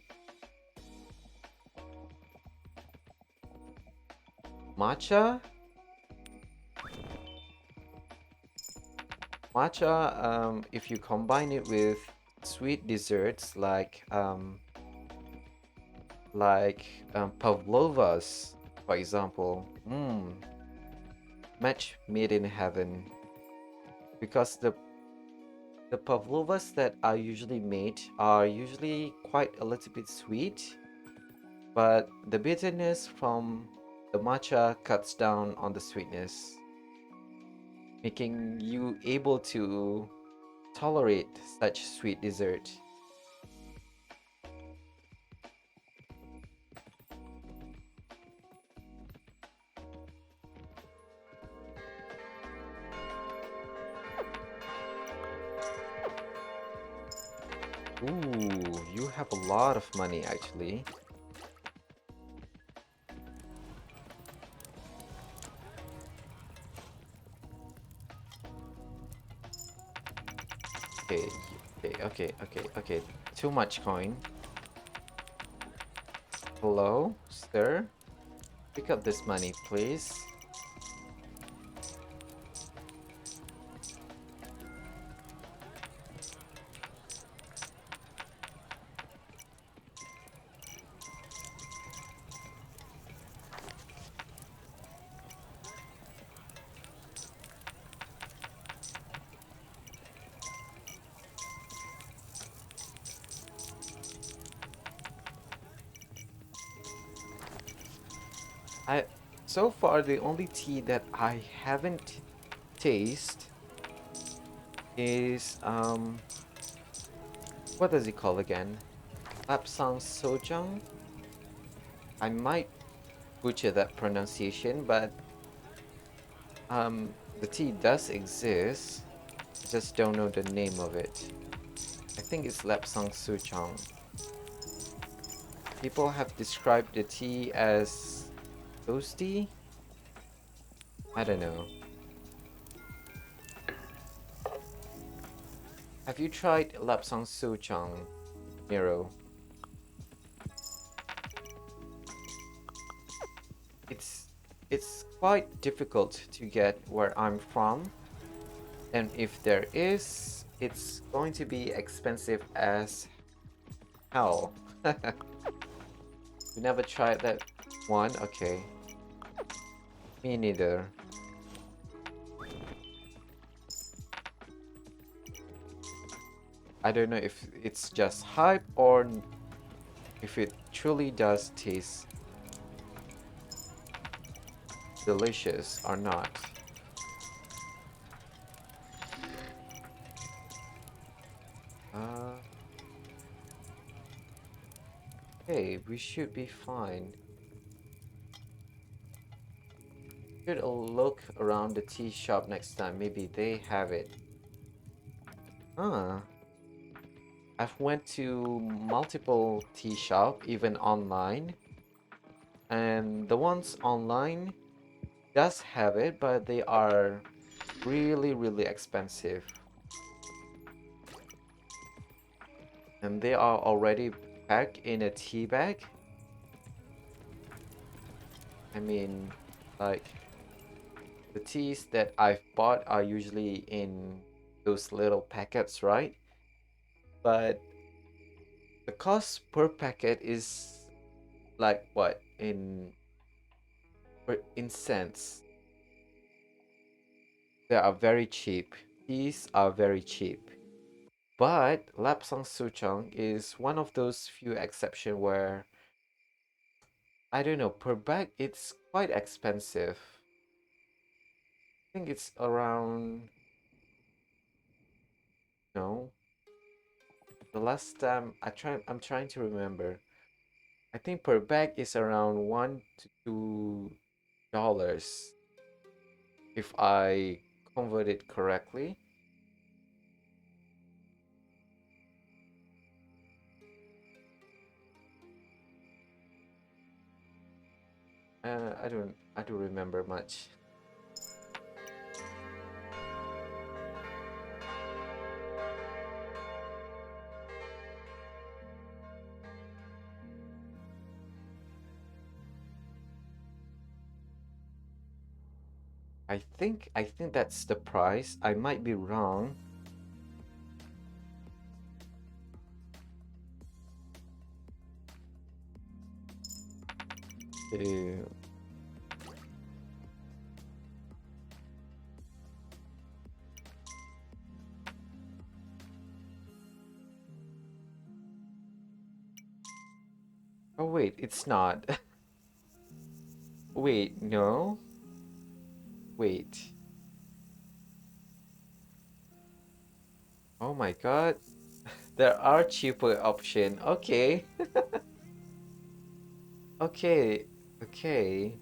Matcha? Matcha, if you combine it with sweet desserts like pavlovas, for example, match made in heaven. Because the pavlovas that are usually made are usually quite a little bit sweet, but the bitterness from the matcha cuts down on the sweetness, making you able to tolerate such sweet dessert. Ooh, you have a lot of money actually. Okay, okay. Too much coin. Hello, sir? Pick up this money, please. I so far the only tea that I haven't tasted is what does it call again? Lapsang Sojang? I might butcher that pronunciation, but the tea does exist. I just don't know the name of it. I think it's Lapsang Sojang. People have described the tea as toasty. I don't know. Have you tried Lapsang Sojang, Nero? It's it's quite difficult to get where I'm from, and if there is, it's going to be expensive as hell. You never tried that one? Okay. Me neither. I don't know if it's just hype or if it truly does taste delicious or not. Uh, okay, we should be fine. Should look around the tea shop next time. Maybe they have it. Huh. I've went to multiple tea shop, even online, and the ones online does have it, but they are really expensive. And they are already packed in a tea bag. I mean, like the teas that I've bought are usually in those little packets, right? But the cost per packet is like what in cents. They are very cheap. Teas are very cheap. But Lapsang Souchong is one of those few exception where I don't know, per bag it's quite expensive. I think it's around no. The last time I'm trying to remember. I think per bag is around $1 to $2 if I convert it correctly. I don't remember much. I think that's the price. I might be wrong. Uh, oh wait, it's not. Wait, no. Wait. Oh my God. There are cheaper option. Okay. Okay. Okay.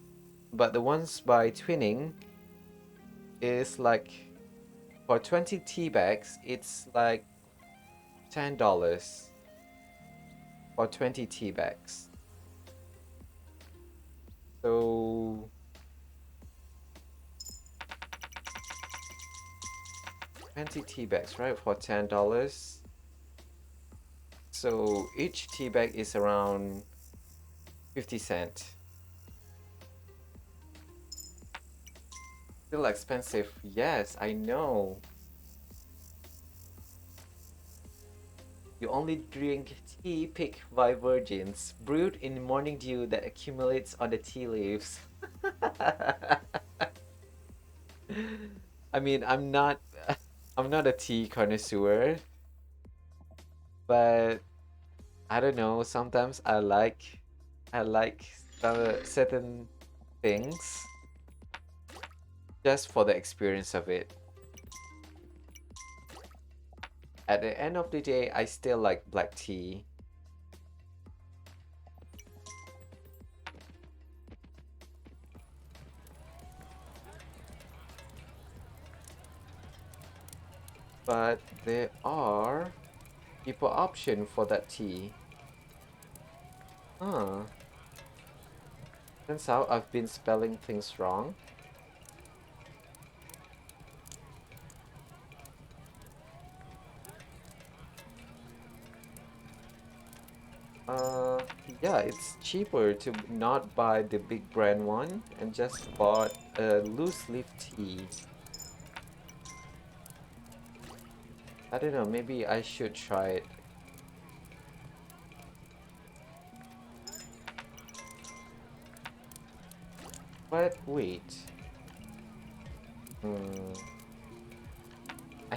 But the ones by Twinning is like for 20 tea bags, it's like $10. for 20 tea bags. So 20 tea bags, right? For $10. So each tea bag is around 50 cents. Still expensive. Yes, I know. You only drink tea picked by virgins, brewed in morning dew that accumulates on the tea leaves. I mean, I'm not a tea connoisseur, but I don't know. Sometimes I like certain things just for the experience of it. At the end of the day, I still like black tea. But there are cheaper option for that tea. Huh. Turns out I've been spelling things wrong. Uh, yeah, it's cheaper to not buy the big brand one and just bought a loose leaf tea. I don't know, maybe I should try it. But wait. Hmm. I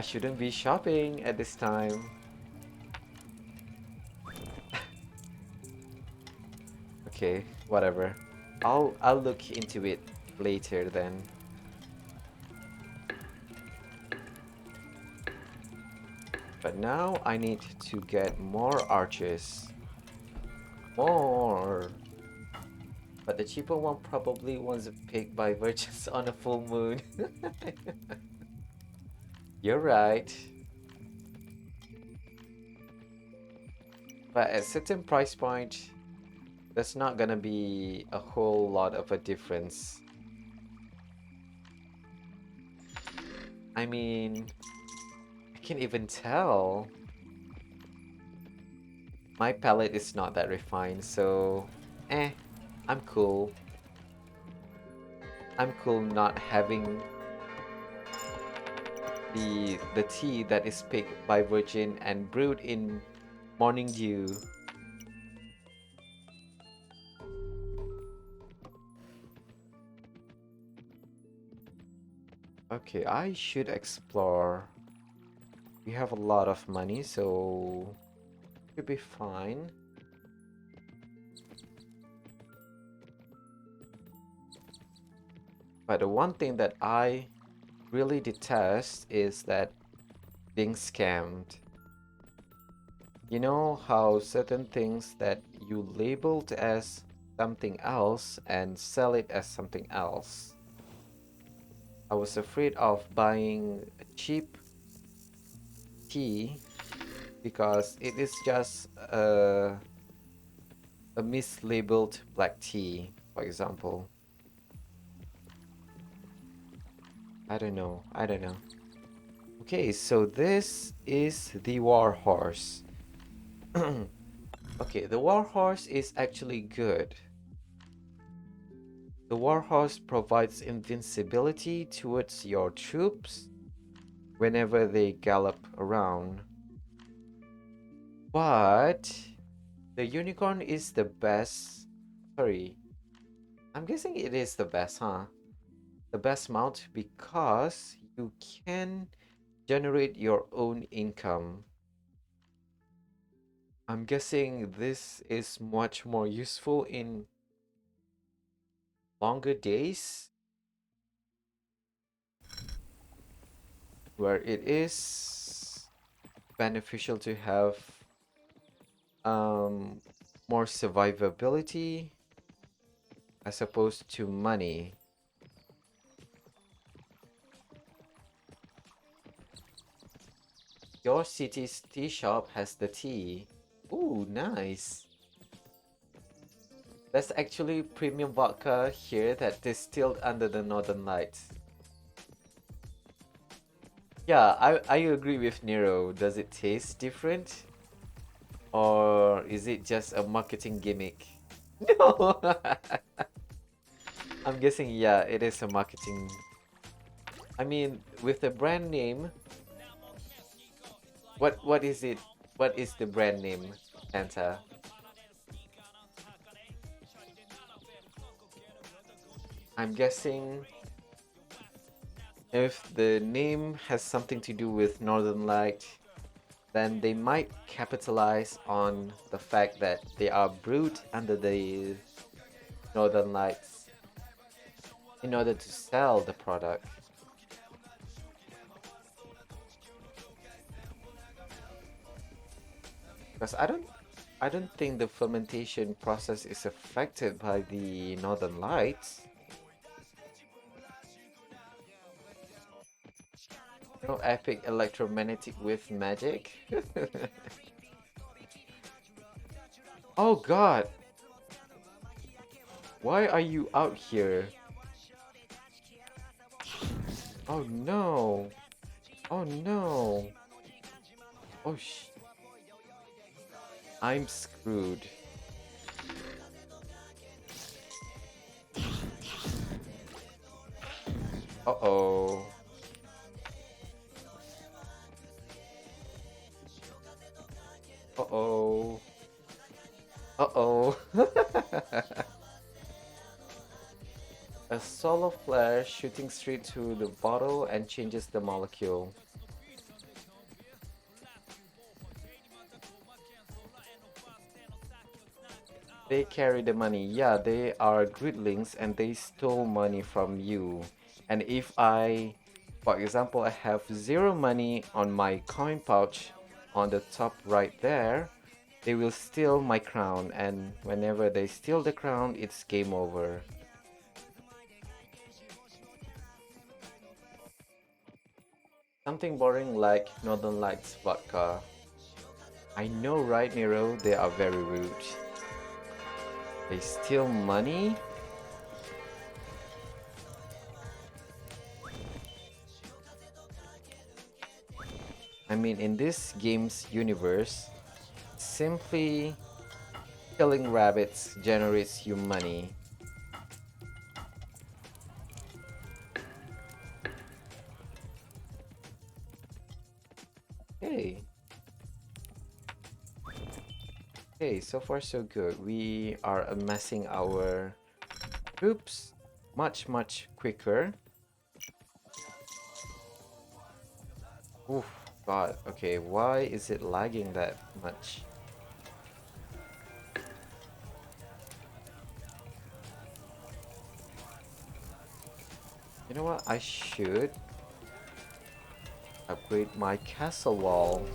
shouldn't be shopping at this time. Okay, whatever. I'll look into it later then. But now I need to get more arches. More. But the cheaper one probably was picked by virgins on a full moon. You're right. But at certain price point, there's not gonna be a whole lot of a difference. I mean, I can't even tell. My palette is not that refined, so I'm cool. I'm cool not having the tea that is picked by virgin and brewed in morning dew. Okay, I should explore. We have a lot of money, so should be fine. But the one thing that I really detest is that being scammed. You know how certain things that you labeled as something else and sell it as something else. I was afraid of buying a cheap tea because it is just a mislabeled black tea, for example. I don't know. I don't know. Okay, so this is the war horse. Okay, the war horse is actually good. The war horse provides invincibility towards your troops whenever they gallop around. But the unicorn is the best. Sorry, I'm guessing it is the best, huh? The best mount because you can generate your own income. I'm guessing this is much more useful in longer days where it is beneficial to have um, more survivability as opposed to money. Your city's tea shop has the tea. Ooh, nice. That's actually premium vodka here that distilled under the northern lights. Yeah, I agree with Nero. Does it taste different? Or is it just a marketing gimmick? No! I'm guessing, yeah, it is a marketing. I mean, with the brand name, what is it? What is the brand name, Santa? I'm guessing if the name has something to do with Northern Light, then they might capitalize on the fact that they are brewed under the Northern Lights in order to sell the product. Because I don't think the fermentation process is affected by the Northern Lights. No epic electromagnetic with magic. Oh god, why are you out here? Oh no. Oh no. Oh I'm screwed. Uh-oh. Uh-oh. Uh-oh. A solar flare shooting straight to the bottle and changes the molecule. They carry the money. Yeah, they are greedlings and they stole money from you. And if I, for example, I have zero money on my coin pouch on the top right there, they will steal my crown. And whenever they steal the crown, it's game over. Something boring like Northern Lights vodka. I know, right, Nero? They are very rude. They steal money? I mean, in this game's universe, simply killing rabbits generates you money. Hey. Okay, so far so good. We are amassing our troops much quicker. Oof, god. Okay, why is it lagging that much? You know what? I should upgrade my castle walls.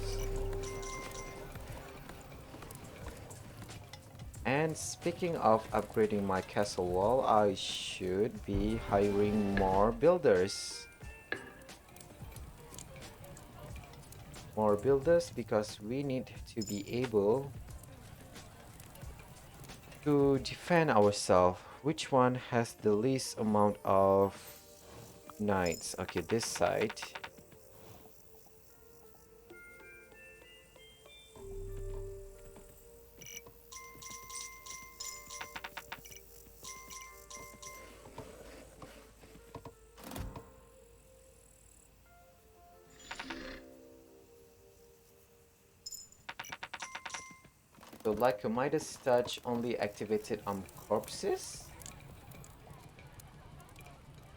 And speaking of upgrading my castle wall, I should be hiring more builders. More builders because we need to be able to defend ourselves. Which one has the least amount of knights? Okay, this side. So like a Midas touch only activated on corpses?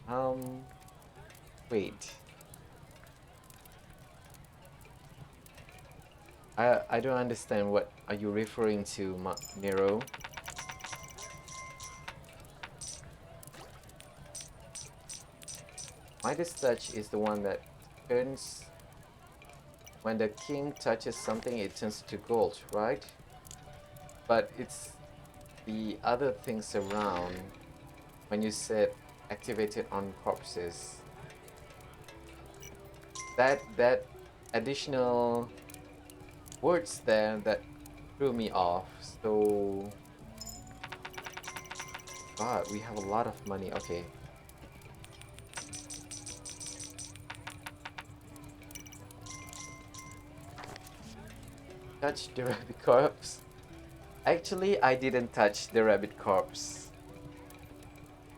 Um, wait. I don't understand. What are you referring to, Nero? Midas touch is the one that turns when the king touches something, it turns to gold, right? But it's the other things around when you said activated on corpses. That additional words there that threw me off. So, God, we have a lot of money. Okay. Touch the rabbit corpse. Actually, I didn't touch the rabbit corpse.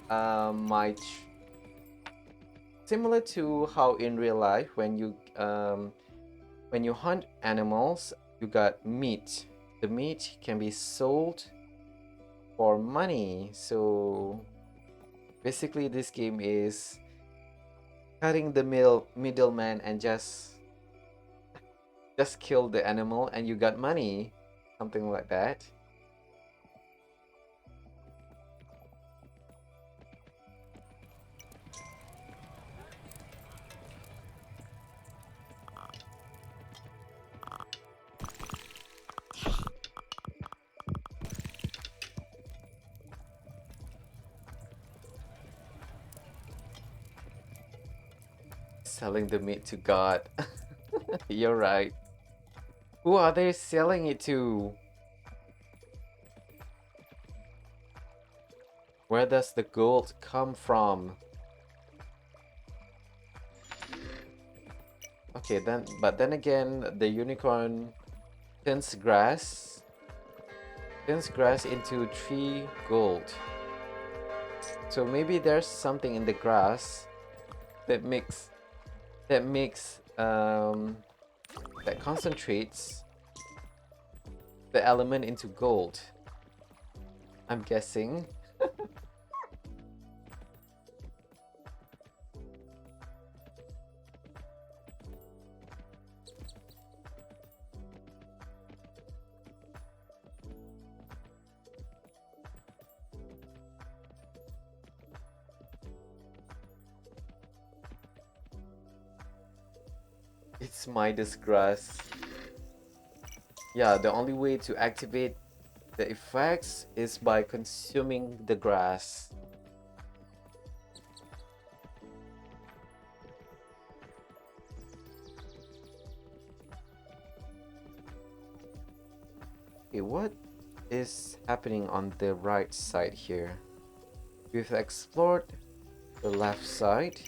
My similar to how in real life when you hunt animals, you got meat. The meat can be sold for money. So basically, this game is cutting the middleman and just kill the animal and you got money, something like that. Selling the meat to God. You're right. Who are they selling it to? Where does the gold come from? Okay, but then again, the unicorn turns grass into 3 gold. So maybe there's something in the grass that makes that concentrates the element into gold. I'm guessing. It's Midas grass. Yeah, the only way to activate the effects is by consuming the grass. Okay, what is happening on the right side here? We've explored the left side,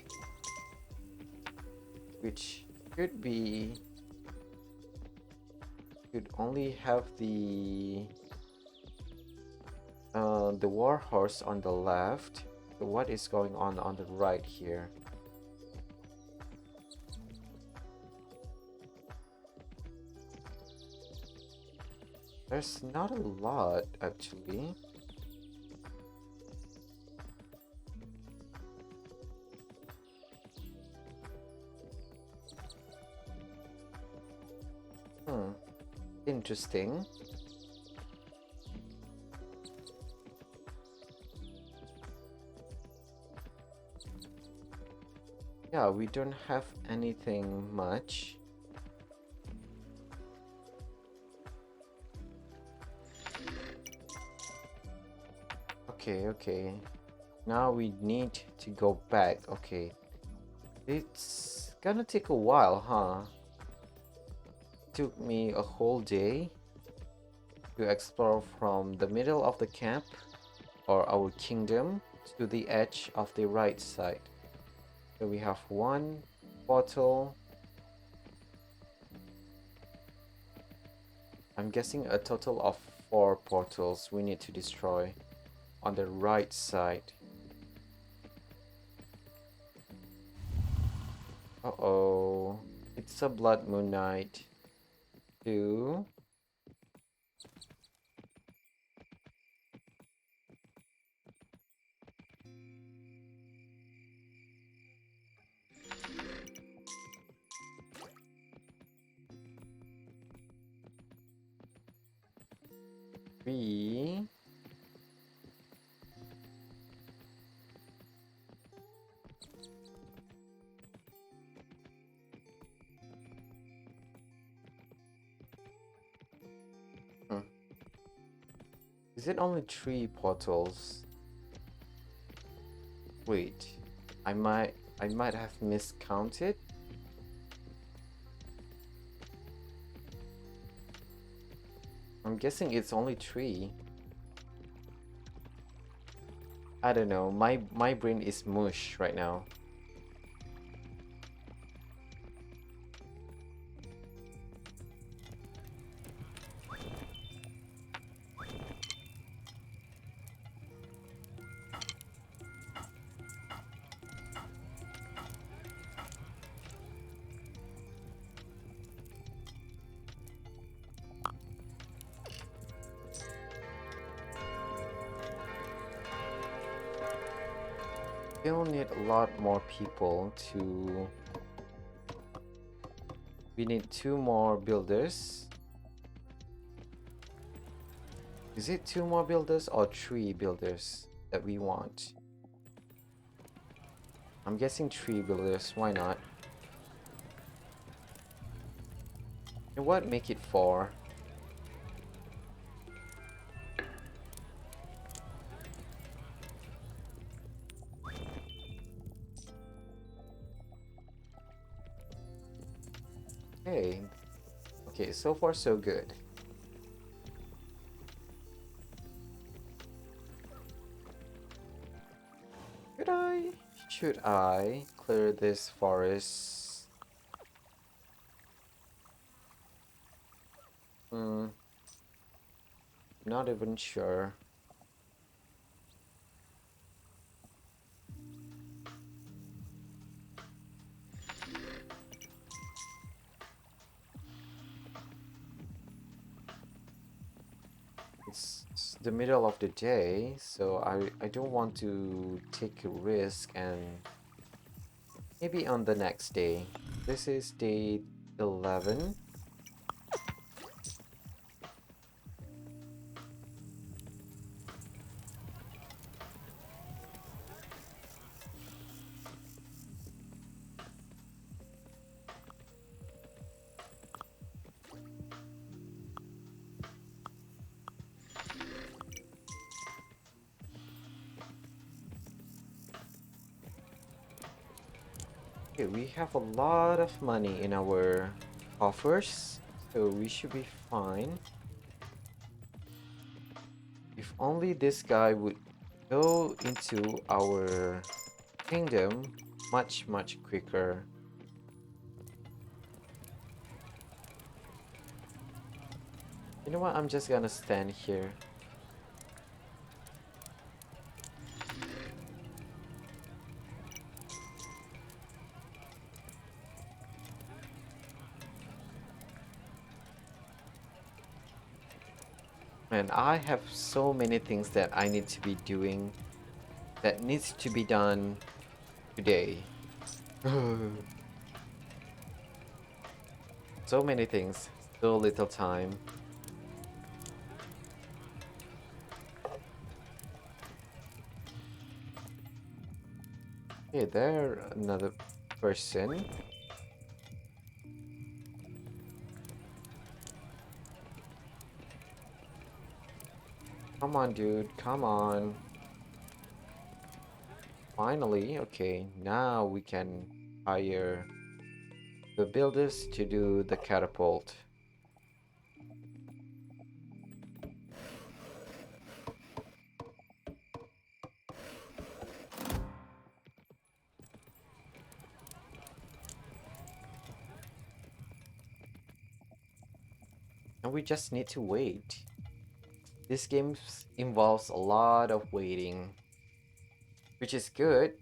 which should only have the war horse on the left. So what is going on the right here? There's not a lot actually. Interesting. Yeah, we don't have anything much. Okay. Now we need to go back. Okay. It's gonna take a while, huh? Took me a whole day to explore from the middle of the camp or our kingdom to the edge of the right side. So we have 1 portal. I'm guessing a total of 4 portals we need to destroy on the right side. Uh-oh. It's a blood moon night. 2. Three. Is it only 3 portals? Wait, I might have miscounted. I'm guessing it's only three. I don't know. My brain is mush right now. We'll need a lot more people to. We need two more builders. Is it two more builders or three builders that we want? I'm guessing three builders. Why not? And what? Make it four. Okay. Okay, so far so good. Should I? Should I clear this forest? Hmm. Not even sure. It's the middle of the day, so I don't want to take a risk and maybe on the next day. This is day 11. Okay, we have a lot of money in our coffers, so we should be fine. If only this guy would go into our kingdom much quicker. You know what? I'm just gonna stand here. And I have so many things that I need to be doing that needs to be done today. So many things, so little time. Okay, there another person. Come on, dude, come on. Finally, okay, now we can hire the builders to do the catapult. And we just need to wait. This game involves a lot of waiting, which is good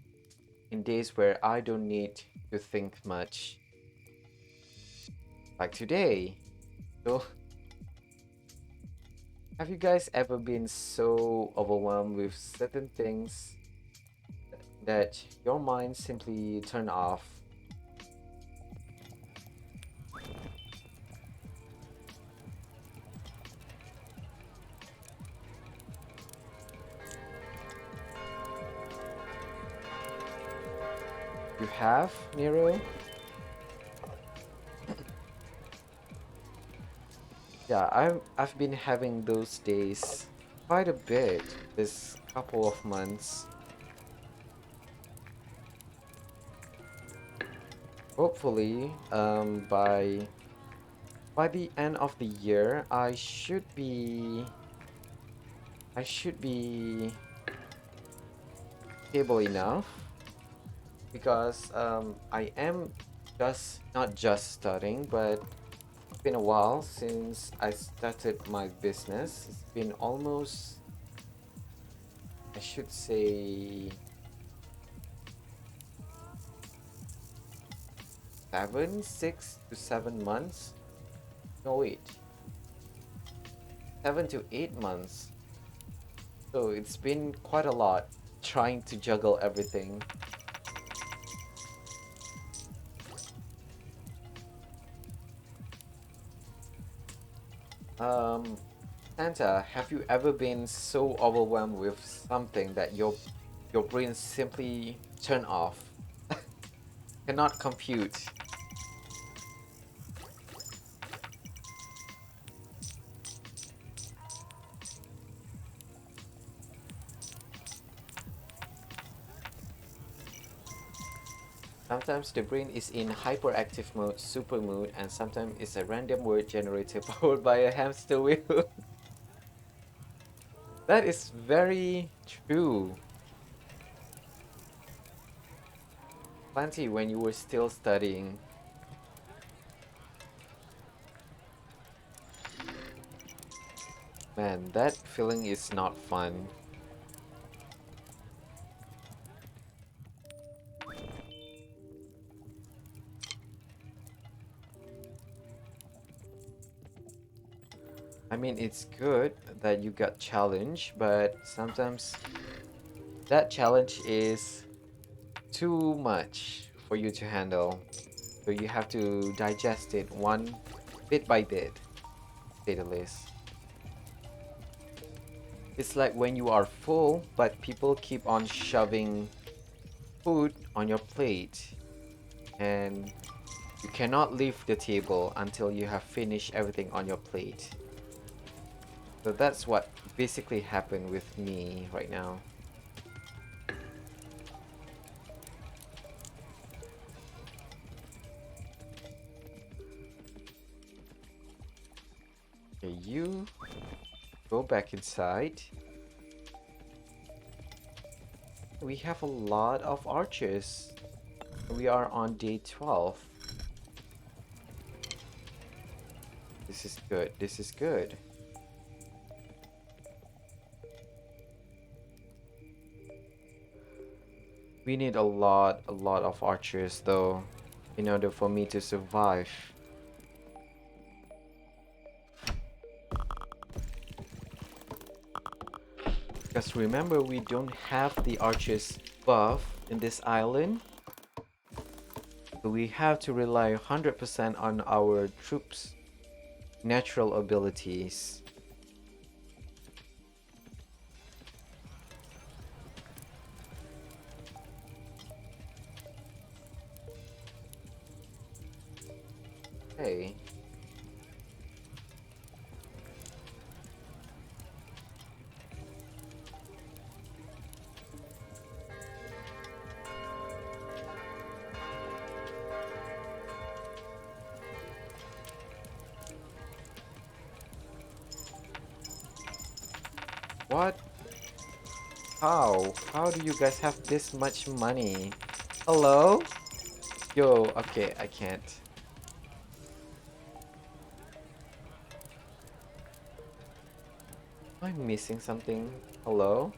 in days where I don't need to think much. Like today. So, have you guys ever been so overwhelmed with certain things that your mind simply turn off? You have, Nero? Yeah, I've been having those days quite a bit this couple of months. Hopefully, by By the end of the year, I should be stable enough because I am just not just starting, but it's been a while since I started my business. It's been almost, I should say, 6 to 7 months. No, wait, 7 to 8 months. So it's been quite a lot trying to juggle everything. Um, Santa, have you ever been so overwhelmed with something that your brain simply turn off? Cannot compute. Sometimes the brain is in hyperactive mode, super mood, and sometimes it's a random word generator powered by a hamster wheel. That is very true. Plenty when you were still studying. Man, that feeling is not fun. I mean, it's good that you got challenged, but sometimes that challenge is too much for you to handle. So you have to digest it one bit by bit, to say the least. It's like when you are full, but people keep on shoving food on your plate, and you cannot leave the table until you have finished everything on your plate. So that's what basically happened with me right now. Okay, you go back inside. We have a lot of archers. We are on day 12. This is good. This is good. We need a lot of archers though, in order for me to survive. Because remember, we don't have the archers buff in this island. So we have to rely 100% on our troops' natural abilities. Hey. What? How? How do you guys have this much money? Hello? Yo, okay, I can't. Am I missing something? Hello?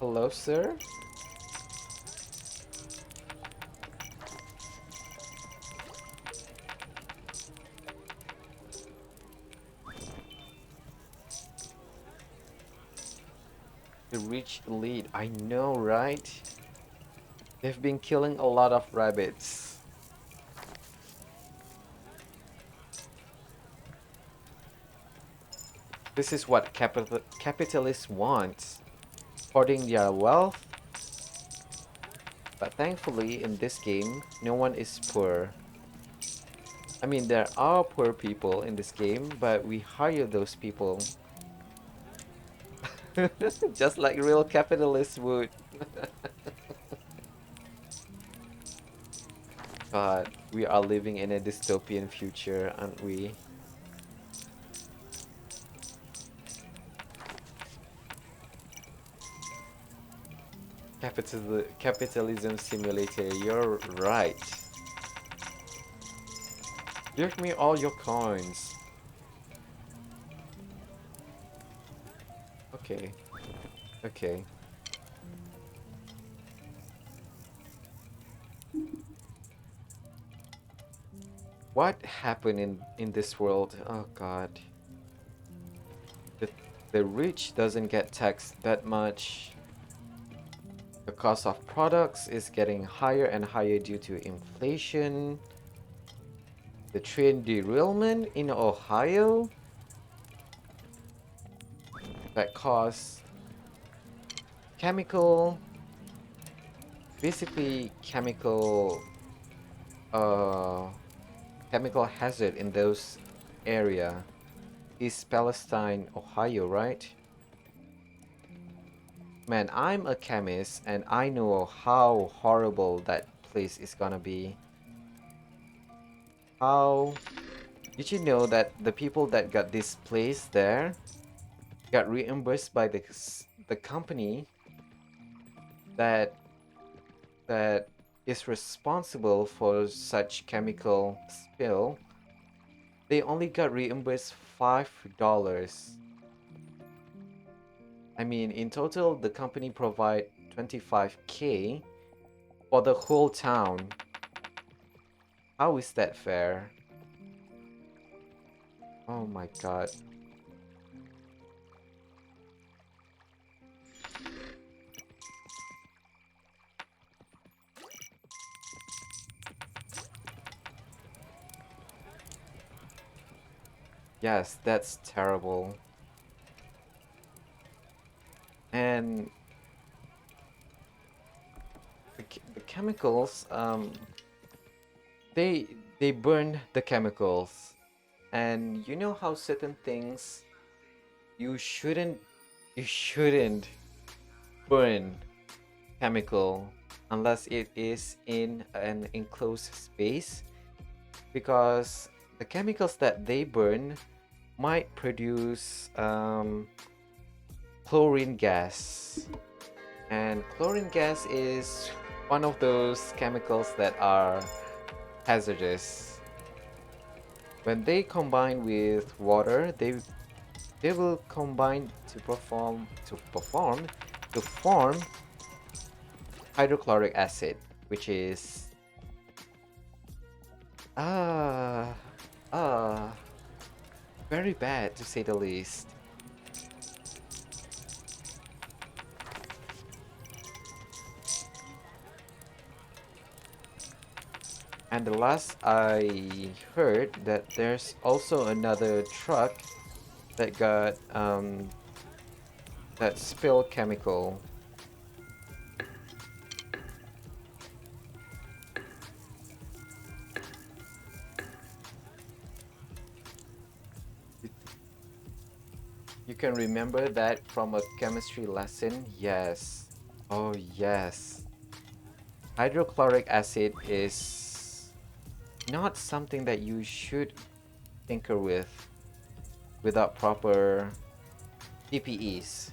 Hello, sir? To reach elite. I know, right? They've been killing a lot of rabbits. This is what capitalists want. Hoarding their wealth. But thankfully, in this game, no one is poor. I mean, there are poor people in this game, but we hire those people. Just like real capitalists would. God, We are living in a dystopian future, aren't we? Capitalism simulator, you're right. Give me all your coins. Okay, okay. What happened in this world? Oh God. The, the rich doesn't get taxed that much. The cost of products is getting higher and higher due to inflation. The train derailment in Ohio that caused chemical, basically uh, chemical hazard in those area. East Palestine, Ohio, right? Man, I'm a chemist and I know how horrible that place is gonna be. How did you know that the people that got displaced there got reimbursed by the company that that is responsible for such chemical spill? They only got reimbursed $5. I mean, in total, the company provide 25K for the whole town. How is that fair? Oh my God. Yes, that's terrible. And the chemicals, they they burn the chemicals. And you know how certain things you shouldn't you shouldn't burn chemical unless it is in an enclosed space, because the chemicals that they burn might produce chlorine gas, and chlorine gas is one of those chemicals that are hazardous. When they combine with water, they will combine to form hydrochloric acid, which is ah ah very bad to say the least. And the last I heard that there's also another truck that got that spilled chemical. You, you can remember that from a chemistry lesson? Yes. Oh yes. Hydrochloric acid is not something that you should tinker with without proper PPEs,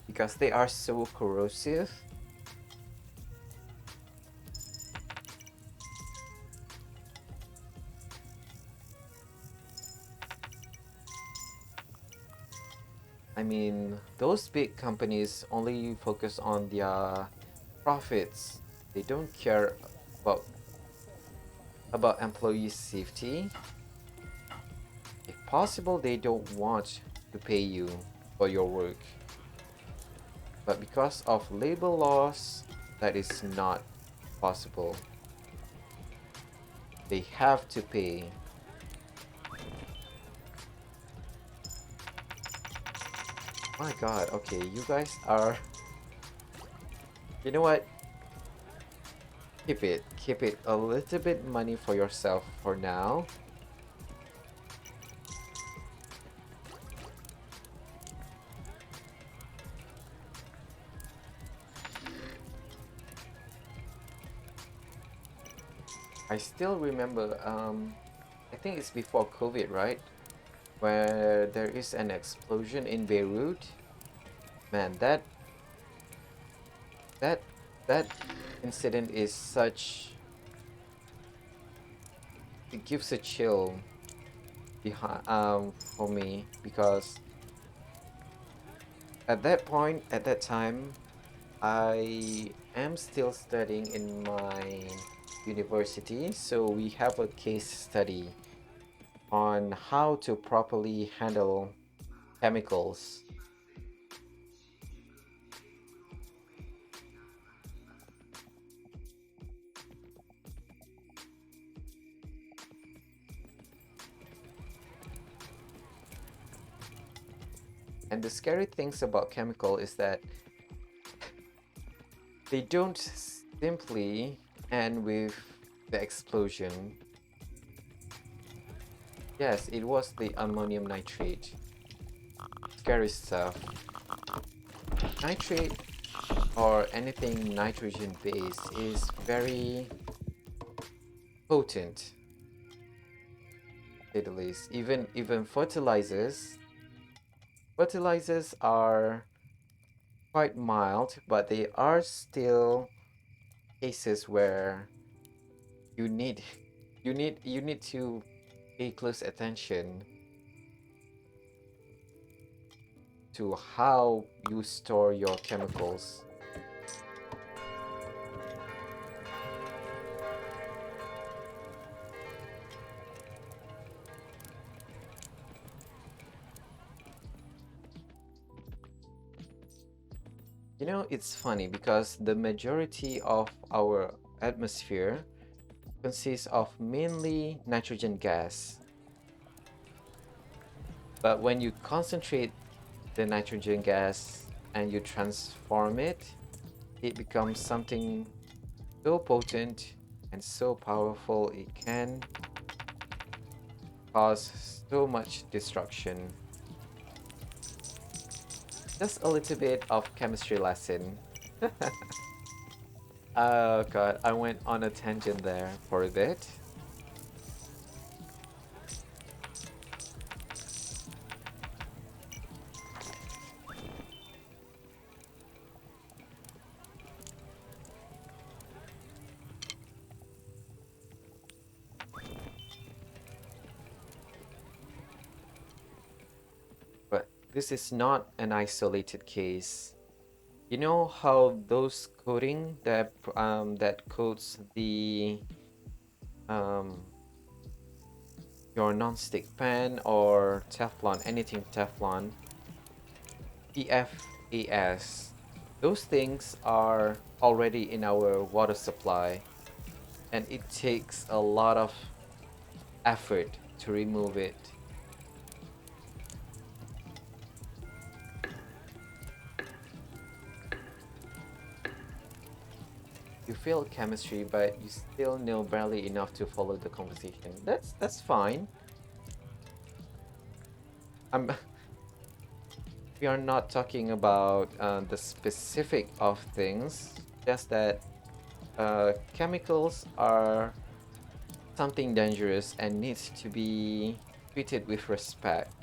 because they are so corrosive. I mean, those big companies only focus on their profits. They don't care about employee safety. If possible, they don't want to pay you for your work. But because of labor laws, that is not possible. They have to pay. My God, okay, you guys are. You know what? Keep it. Keep it a little bit money for yourself for now. I still remember, I think it's before COVID, right? Where there is an explosion in Beirut. Man, that that incident is such, it gives a chill behind for me because at that point, at that time, I am still studying in my university, so we have a case study on how to properly handle chemicals. And the scary things about chemical is that they don't simply end with the explosion. Yes, it was the ammonium nitrate. Scary stuff. Nitrate or anything nitrogen based is very potent, to say the least. Even fertilizers are quite mild, but they are still cases where you need you need to pay close attention to how you store your chemicals. You know, it's funny because the majority of our atmosphere consists of mainly nitrogen gas. But when you concentrate the nitrogen gas and you transform it, it becomes something so potent and so powerful it can cause so much destruction. Just a little bit of chemistry lesson. Oh god, I went on a tangent there for a bit. But this is not an isolated case. You know how those coating that coats the um your non-stick pan or Teflon, anything Teflon, PFAS, those things are already in our water supply, and it takes a lot of effort to remove it. You fail chemistry, but you still know barely enough to follow the conversation. That's fine. I'm we are not talking about the specific of things, just that chemicals are something dangerous and needs to be treated with respect.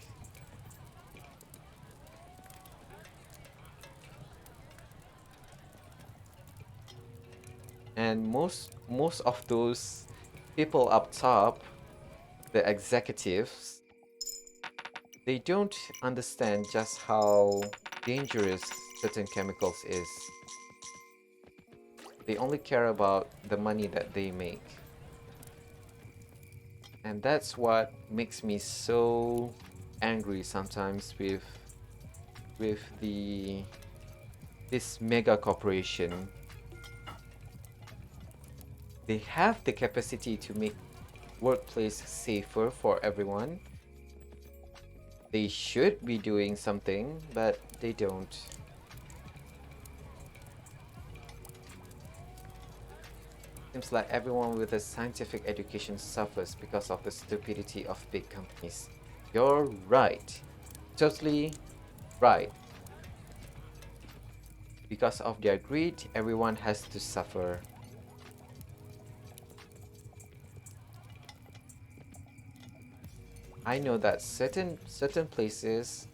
And most of those people up top, the executives, they don't understand just how dangerous certain chemicals is. They only care about the money that they make. And that's what makes me so angry sometimes with this mega corporation. They have the capacity to make workplace safer for everyone. They should be doing something, but they don't. Seems like everyone with a scientific education suffers because of the stupidity of big companies. You're right. Totally right. Because of their greed, everyone has to suffer. I know that certain places,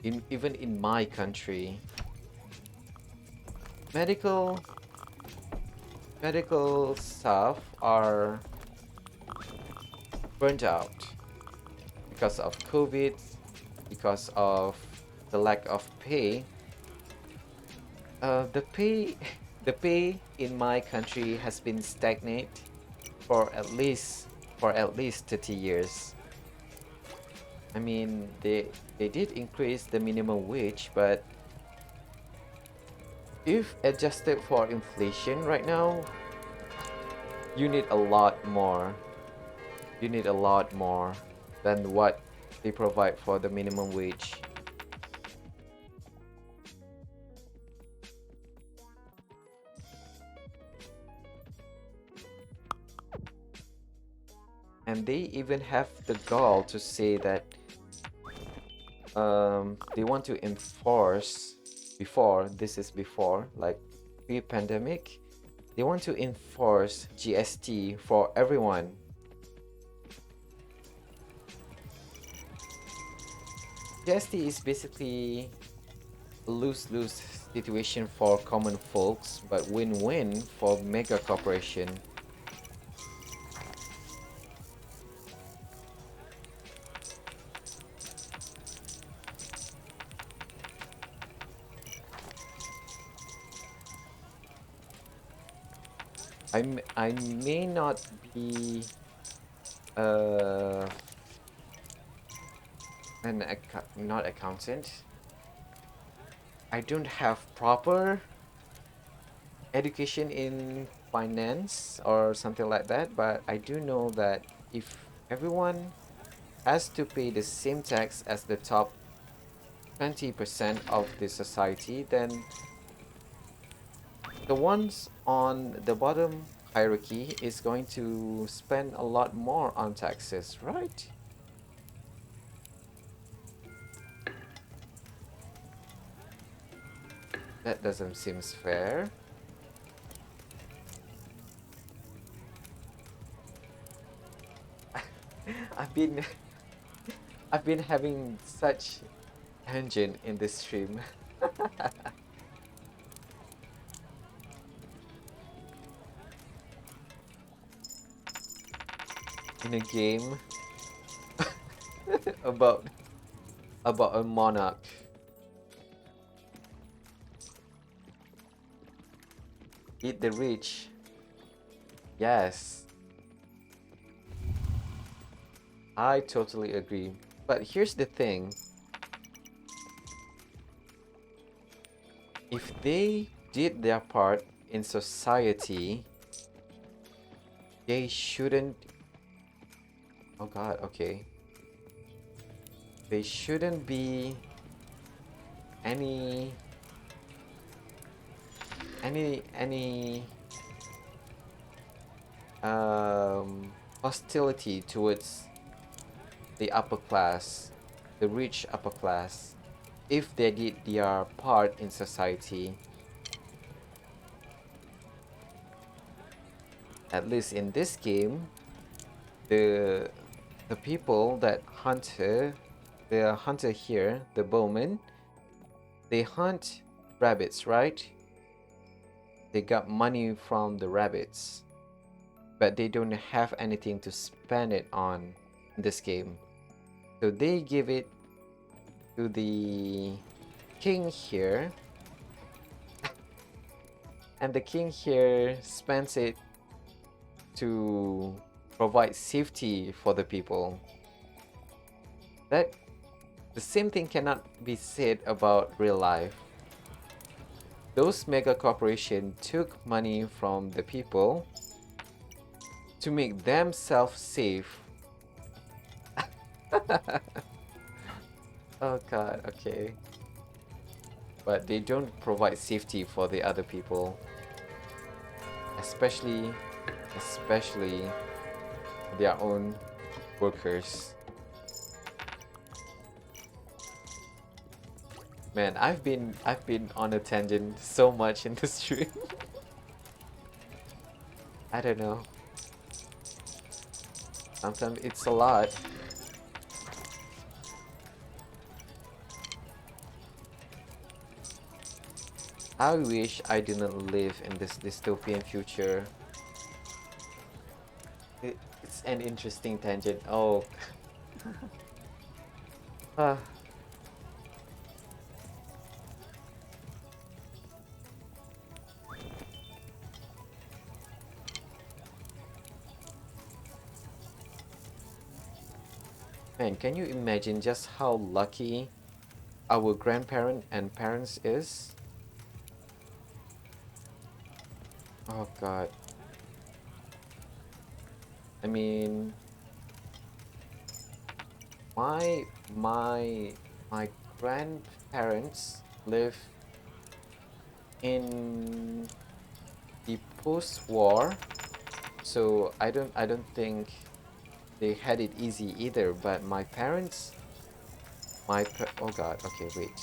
even in my country, medical medical staff are burnt out because of COVID, because of the lack of pay. The pay the pay in my country has been stagnant for at least 30 years. I mean, they did increase the minimum wage, but if adjusted for inflation right now, you need a lot more. You need a lot more than what they provide for the minimum wage. And they even have the gall to say that they want to enforce before, like pre-pandemic, they want to enforce GST for everyone. GST is basically a lose-lose situation for common folks, but win-win for mega corporation. I may not be uh not accountant. I don't have proper education in finance or something like that, but I do know that if everyone has to pay the same tax as the top 20% of the society, then the ones on the bottom hierarchy is going to spend a lot more on taxes, right? That doesn't seem fair. I've been I've been having such tangent in this stream. In a game about a monarch. Eat the rich. Yes, I totally agree. But here's the thing. If they did their part in society, they shouldn't. Oh god, okay. They shouldn't be any any hostility towards the upper class, the rich upper class, if they did their part in society. At least in this game, the people that the hunter here, the bowman, they hunt rabbits, right? They got money from the rabbits, but they don't have anything to spend it on in this game. So they give it to the king here, and the king here spends it to provide safety for the people. That the same thing cannot be said about real life. Those mega corporations took money from the people to make themselves safe. Oh god, okay. But they don't provide safety for the other people. Especially their own workers. Man, I've been on a tangent so much in this stream. I don't know. Sometimes it's a lot. I wish I didn't live in this dystopian future. It's an interesting tangent. Oh, ah, man, can you imagine just how lucky our grandparent and parents is? Oh God. I mean, my my my grandparents live in the post-war, so I don't think they had it easy either. But my parents, oh God, okay, wait.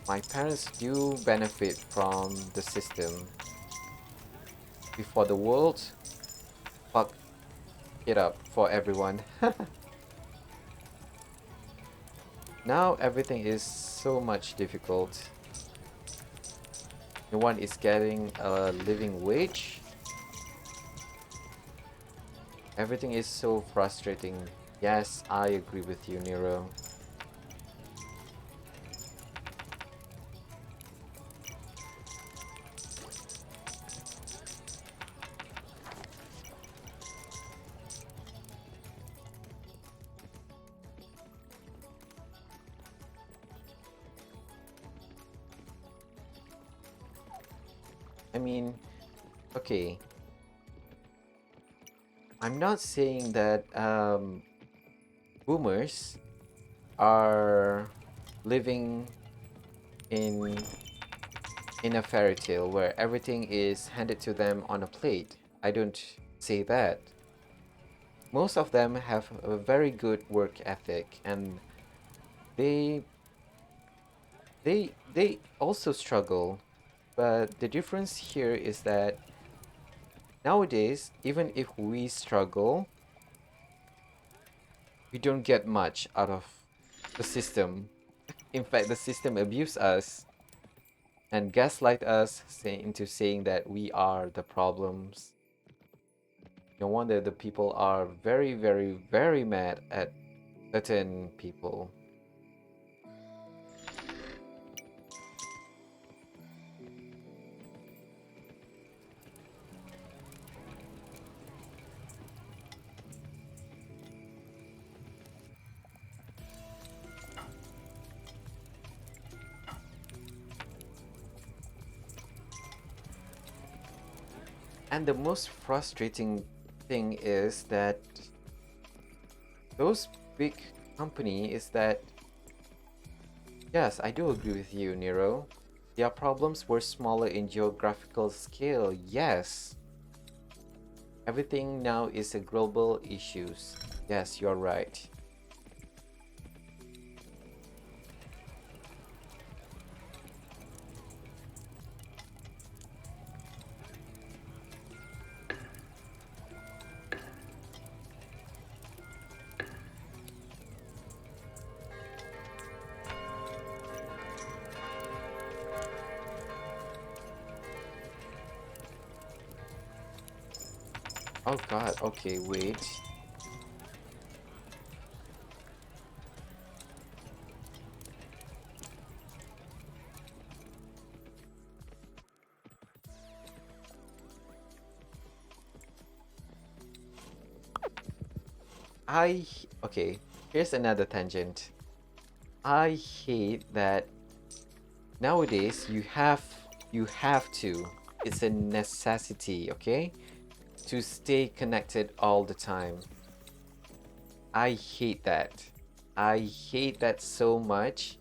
My parents do benefit from the system. Before the world fucked it up for everyone. Now everything is so much difficult. No one is getting a living wage. Everything is so frustrating. Yes, I agree with you, Nero. I mean, okay, I'm not saying that boomers are living in in a fairy tale where everything is handed to them on a plate. I don't say that. Most of them have a very good work ethic, and they they also struggle. But the difference here is that nowadays, even if we struggle, we don't get much out of the system. In fact, the system abuse us and gaslight us into saying that we are the problems. No wonder the people are very, very, very mad at certain people. And the most frustrating thing is that those big company is that, yes, I do agree with you, Nero. Their problems were smaller in geographical scale, yes. Everything now is a global issues. Yes, you're right. Oh God, okay, wait. Okay, here's another tangent. I hate that nowadays you have to. It's a necessity, okay? To stay connected all the time. I hate that. I hate that so much.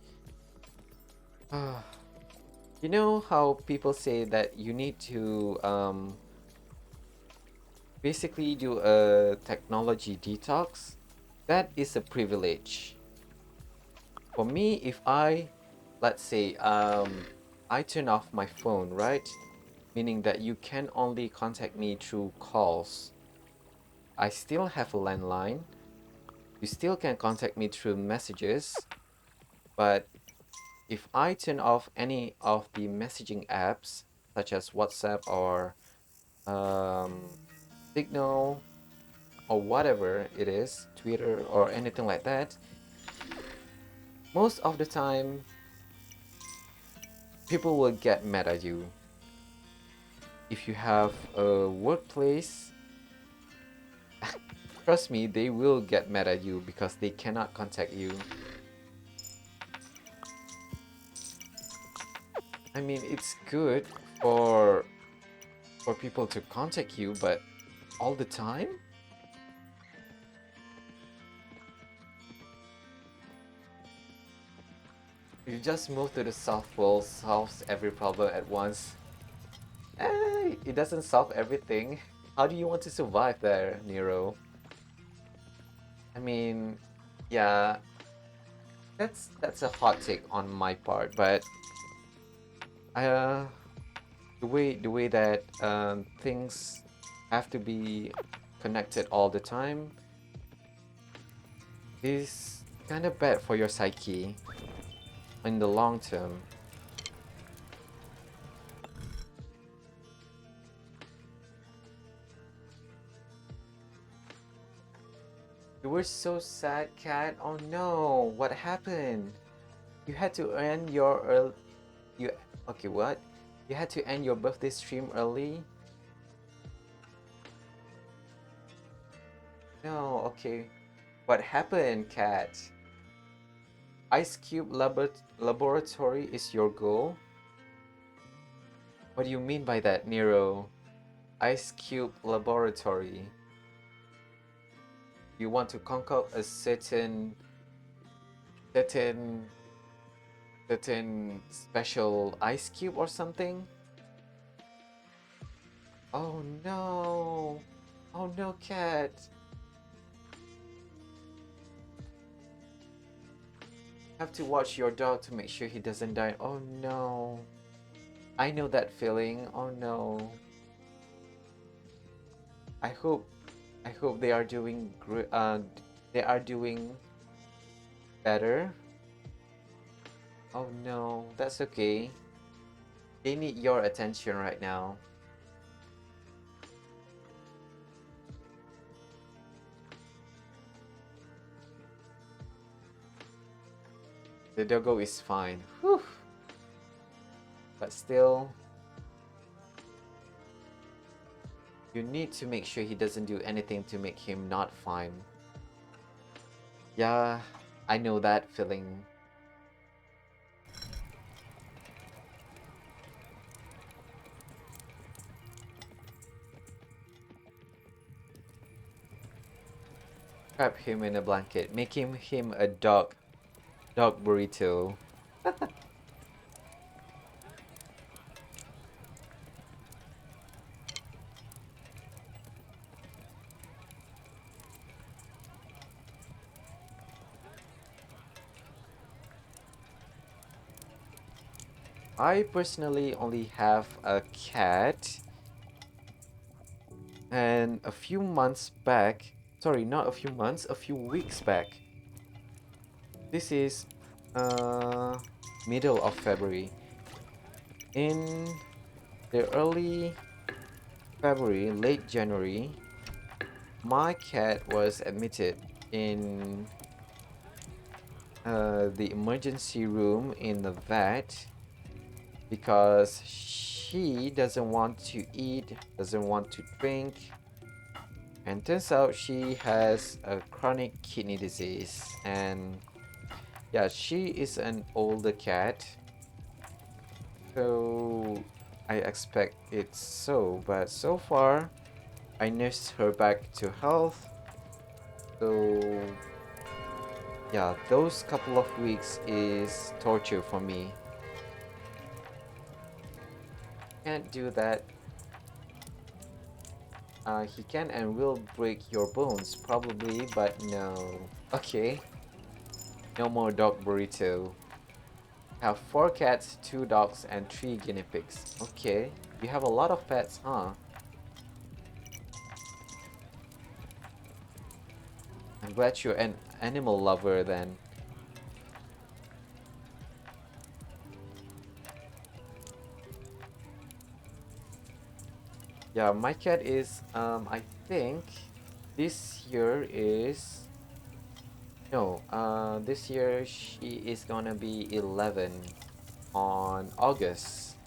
You know how people say that you need to basically do a technology detox? That is a privilege. For me, if let's say, I turn off my phone, right? Meaning that you can only contact me through calls. I still have a landline. You still can contact me through messages, but If I turn off any of the messaging apps, such as WhatsApp or um, Signal or whatever it is, Twitter or anything like that, most of the time people will get mad at you. If you have a workplace, trust me, they will get mad at you because they cannot contact you. I mean, it's good for for people to contact you, but all the time? You just move to the South Pole solves every problem at once. It doesn't solve everything. How do you want to survive there, Nero? I mean, yeah, that's a hot take on my part, but uh, the way that things have to be connected all the time is kind of bad for your psyche in the long term. You were so sad, Cat. Oh no, what happened? You had to end your you okay, what? You had to end your birthday stream early? No, okay. What happened, Cat? Ice Cube Laboratory is your goal? What do you mean by that, Nero? Ice Cube Laboratory. You want to concoct a certain certain special ice cube or something? Oh no. Oh no, Cat. Have to watch your dog to make sure he doesn't die. Oh no. I know that feeling. Oh no. I hope I hope they are doing great. They are doing better. Oh no, that's okay. They need your attention right now. The doggo is fine. Whew. But still, you need to make sure he doesn't do anything to make him not fine. Yeah, I know that feeling. Wrap him in a blanket. Make him a dog burrito. I personally only have a cat, and a few months back, sorry, not a few months, a few weeks back. This is uh middle of February. In the early February, late January, my cat was admitted in the emergency room in the vet because she doesn't want to eat, doesn't want to drink, and turns out she has a chronic kidney disease. And yeah, she is an older cat, so I expect it's so, but so far I nursed her back to health. So yeah, those couple of weeks is torture for me. Can't do that. He can and will break your bones, probably, but no. Okay, no more dog burrito. Have 4 cats, 2 dogs, and 3 guinea pigs. Okay, you have a lot of pets, huh? I'm glad you're an animal lover then. Yeah, my cat is I think this year is no, this year she is gonna be 11 on August.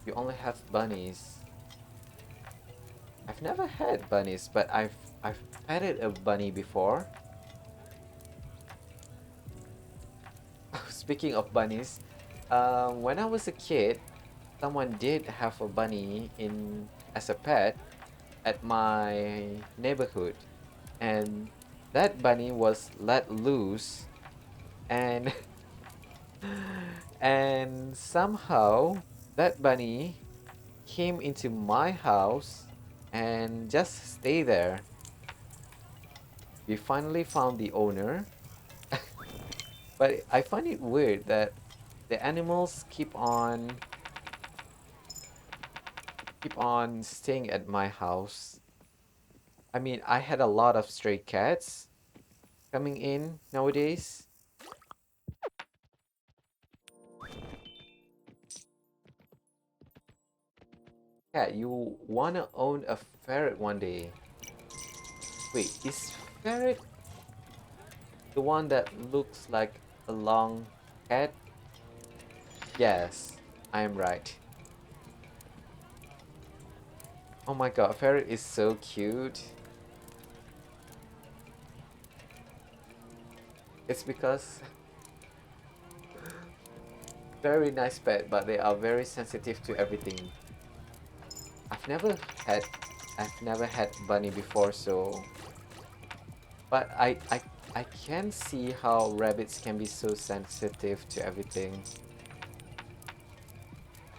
You only have bunnies. I've never had bunnies, but I've petted a bunny before. Speaking of bunnies, when I was a kid, someone did have a bunny in as a pet at my neighborhood, and that bunny was let loose, and and somehow that bunny came into my house and just stay there. We finally found the owner, but I find it weird that the animals keep on staying at my house. I mean, I had a lot of stray cats coming in nowadays. Cat, you wanna own a ferret one day. Wait, is ferret the one that looks like a long cat? Yes, I am right. Oh my god, ferret is so cute. It's because very nice pet, but they are very sensitive to everything. I've never had I've never had bunny before, so but I can see how rabbits can be so sensitive to everything.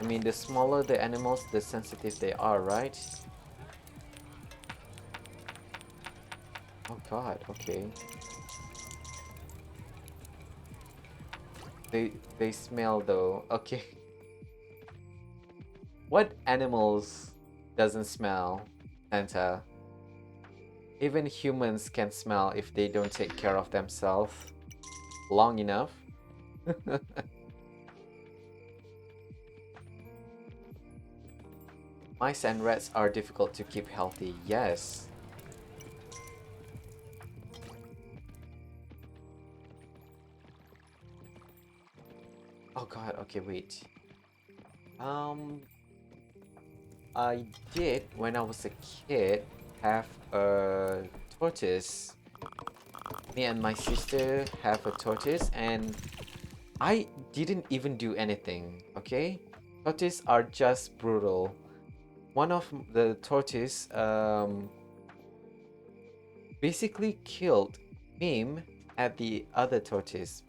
I mean, the smaller the animals, the sensitive they are, right? Oh god, okay. They smell though. Okay. What animals doesn't smell, Santa? Even humans can smell if they don't take care of themselves long enough. Mice and rats are difficult to keep healthy, yes. Oh god, okay, wait. Um, I did, when I was a kid, have a tortoise. Me and my sister have a tortoise, and I didn't even do anything, okay? Tortoises are just brutal. One of the tortoise basically killed Mim at the other tortoise.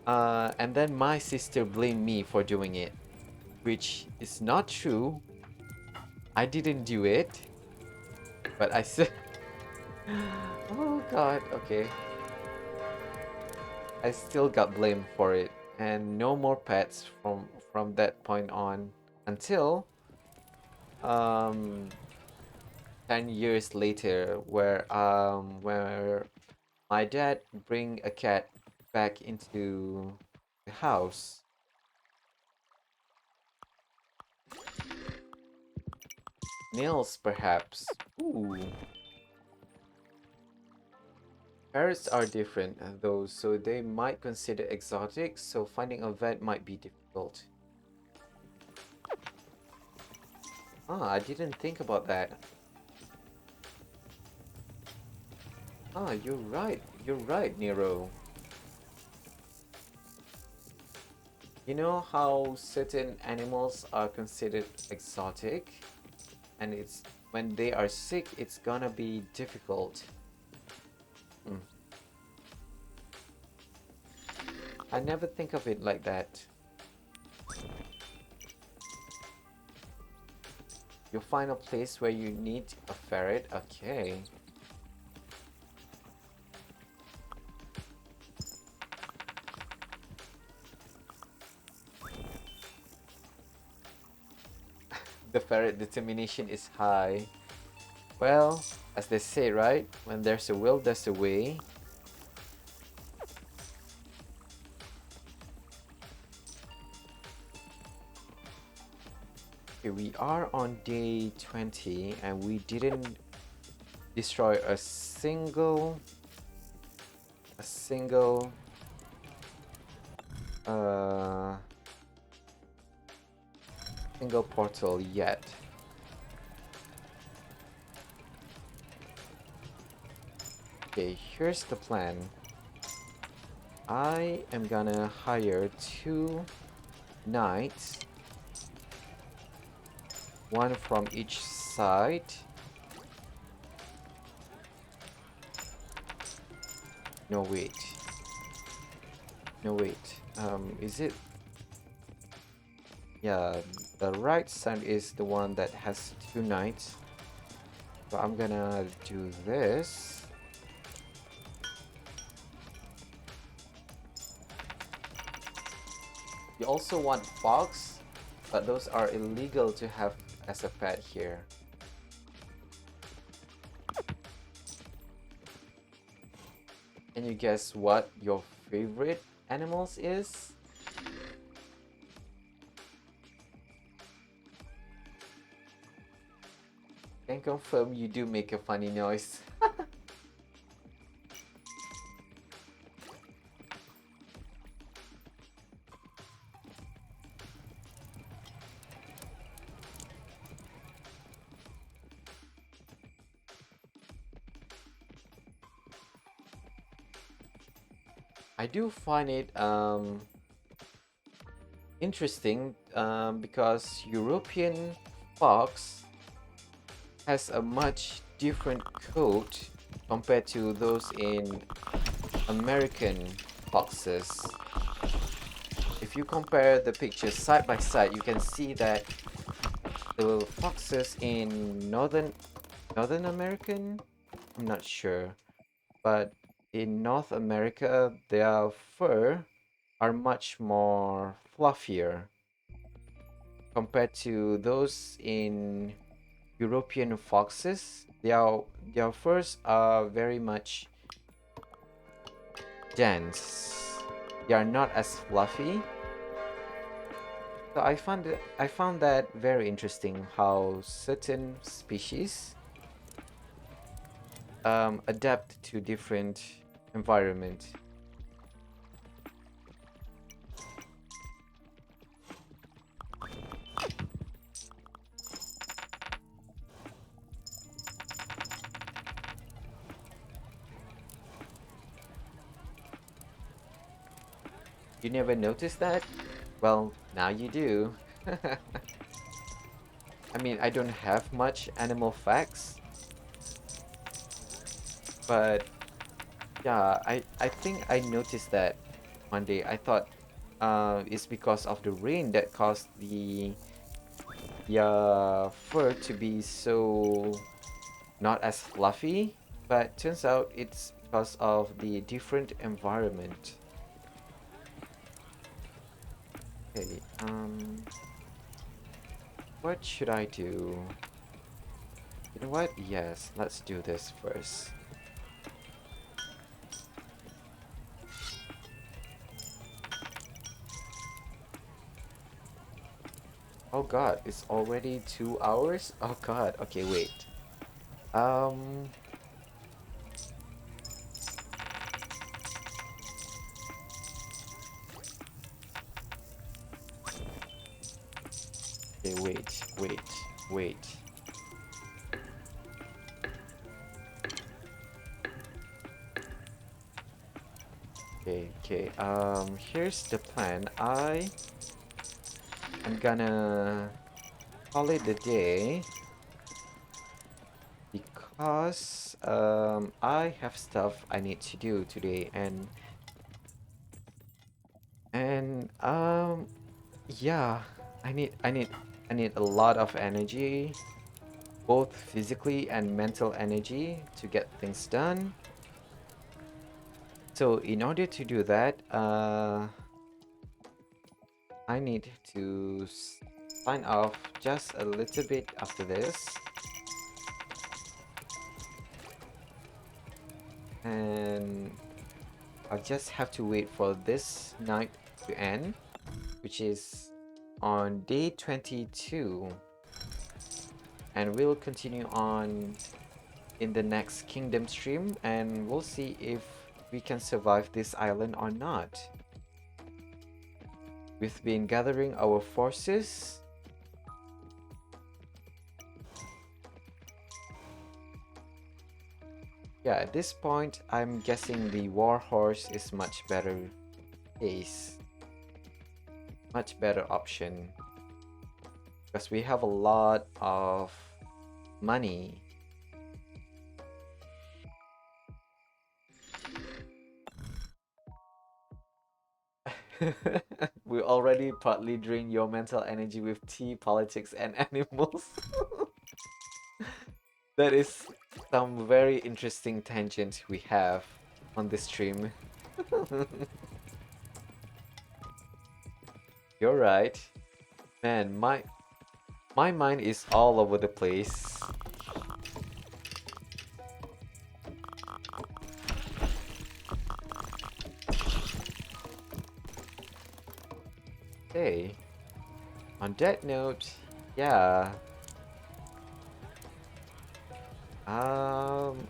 And then my sister blamed me for doing it, which is not true. I didn't do it, but I said, oh god, okay. I still got blamed for it, and no more pets from that point on until um 10 years later, where my dad bring a cat back into the house. Nails, perhaps. Ooh. Parrots are different, though, so they might consider exotic, so finding a vet might be difficult. Ah, I didn't think about that. Ah, you're right. You're right, Nero. You know how certain animals are considered exotic? And it's when they are sick, it's gonna be difficult. Hmm. I never think of it like that. You'll find a place where you need a ferret. Okay. The ferret determination is high. Well, as they say, right? When there's a will, there's a way. Okay, we are on day 20 and we didn't destroy a single uh single portal yet. Okay, here's the plan. I am gonna hire 2 knights, one from each side. No, wait. No, wait. Is it? Yeah, the right side is the one that has 2 knights. So I'm gonna do this. You also want fox, but those are illegal to have as a pet here. Can you guess what your favorite animals is? Can confirm you do make a funny noise. I do find it interesting because European fox has a much different coat compared to those in American foxes. If you compare the pictures side by side, you can see that the foxes in Northern American, I'm not sure, but in North America, their fur are much more fluffier compared to those in European foxes. Their furs are very much dense. They are not as fluffy. So I found that very interesting how certain species adapt to different environment. You never noticed that? Well, now you do. I mean, I don't have much animal facts, but yeah, I think I noticed that one day. I thought it's because of the rain that caused the fur to be so not as fluffy, but turns out it's because of the different environment. Okay, what should I do? You know what? Yes, let's do this first. Oh god, it's already 2 hours? Oh god, okay, wait. Um, okay, wait. Okay, here's the plan. I'm gonna call it a day because I have stuff I need to do today and yeah, I need a lot of energy, both physically and mental energy to get things done. So in order to do that, I need to sign off just a little bit after this. And I'll just have to wait for this night to end, which is on day 22. and we'll continue on in the next kingdom stream, and we'll see if we can survive this island or not. We've been gathering our forces. Yeah, at this point, I'm guessing the war horse is much better case. Much better option. Because we have a lot of money. We already partly drain your mental energy with tea, politics, and animals. That is some very interesting tangent we have on this stream. You're right. Man, my mind is all over the place. Okay. On that note, yeah.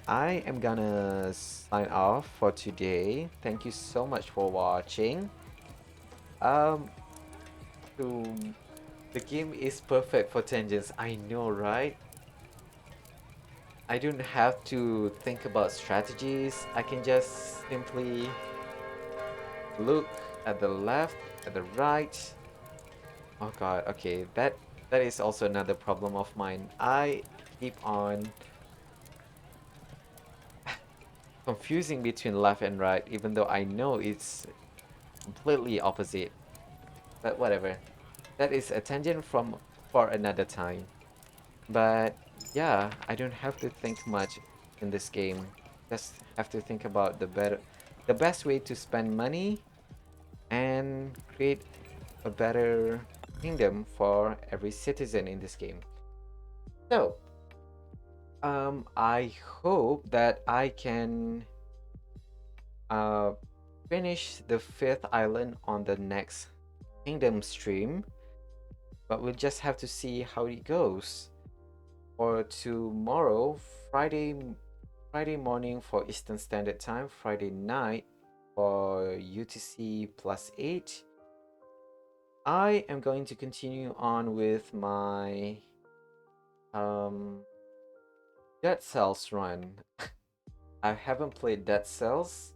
I am gonna sign off for today. Thank you so much for watching. Um, so the game is perfect for tangents. I know, right? I don't have to think about strategies. I can just simply look at the left, at the right. Oh god, okay, that is also another problem of mine. I keep on confusing between left and right, even though I know it's completely opposite. But whatever. That is a tangent from for another time. But yeah, I don't have to think much in this game. Just have to think about the best way to spend money and create a better kingdom for every citizen in this game. So, I hope that I can uh, finish the fifth island on the next kingdom stream, but we'll just have to see how it goes. For tomorrow, Friday morning for Eastern Standard Time, Friday night for UTC +8. I am going to continue on with my Dead Cells run. I haven't played Dead Cells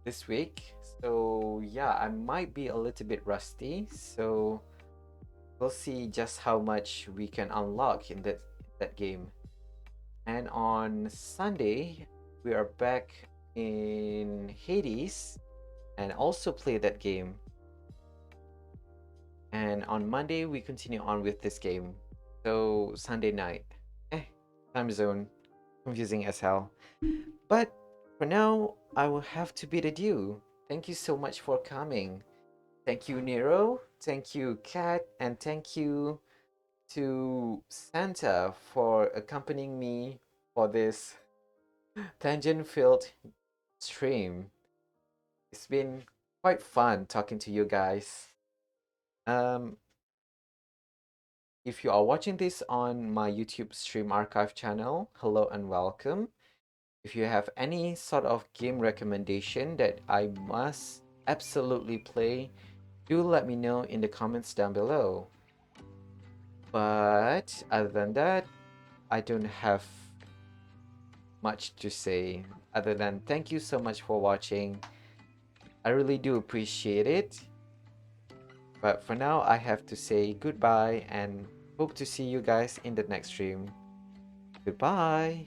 this week, so yeah, I might be a little bit rusty, so we'll see just how much we can unlock in that game. And on Sunday, we are back in Hades and also play that game. And on Monday, we continue on with this game. So Sunday night. Time zone. Confusing as hell. But for now, I will have to bid adieu. Thank you so much for coming. Thank you, Nero. Thank you, Kat. And thank you to Santa for accompanying me for this tangent-filled stream. It's been quite fun talking to you guys. Um, if you are watching this on my YouTube stream archive channel, hello and welcome. If you have any sort of game recommendation that I must absolutely play, do let me know in the comments down below. But other than that, I don't have much to say other than thank you so much for watching. I really do appreciate it. But for now, I have to say goodbye and hope to see you guys in the next stream. Goodbye!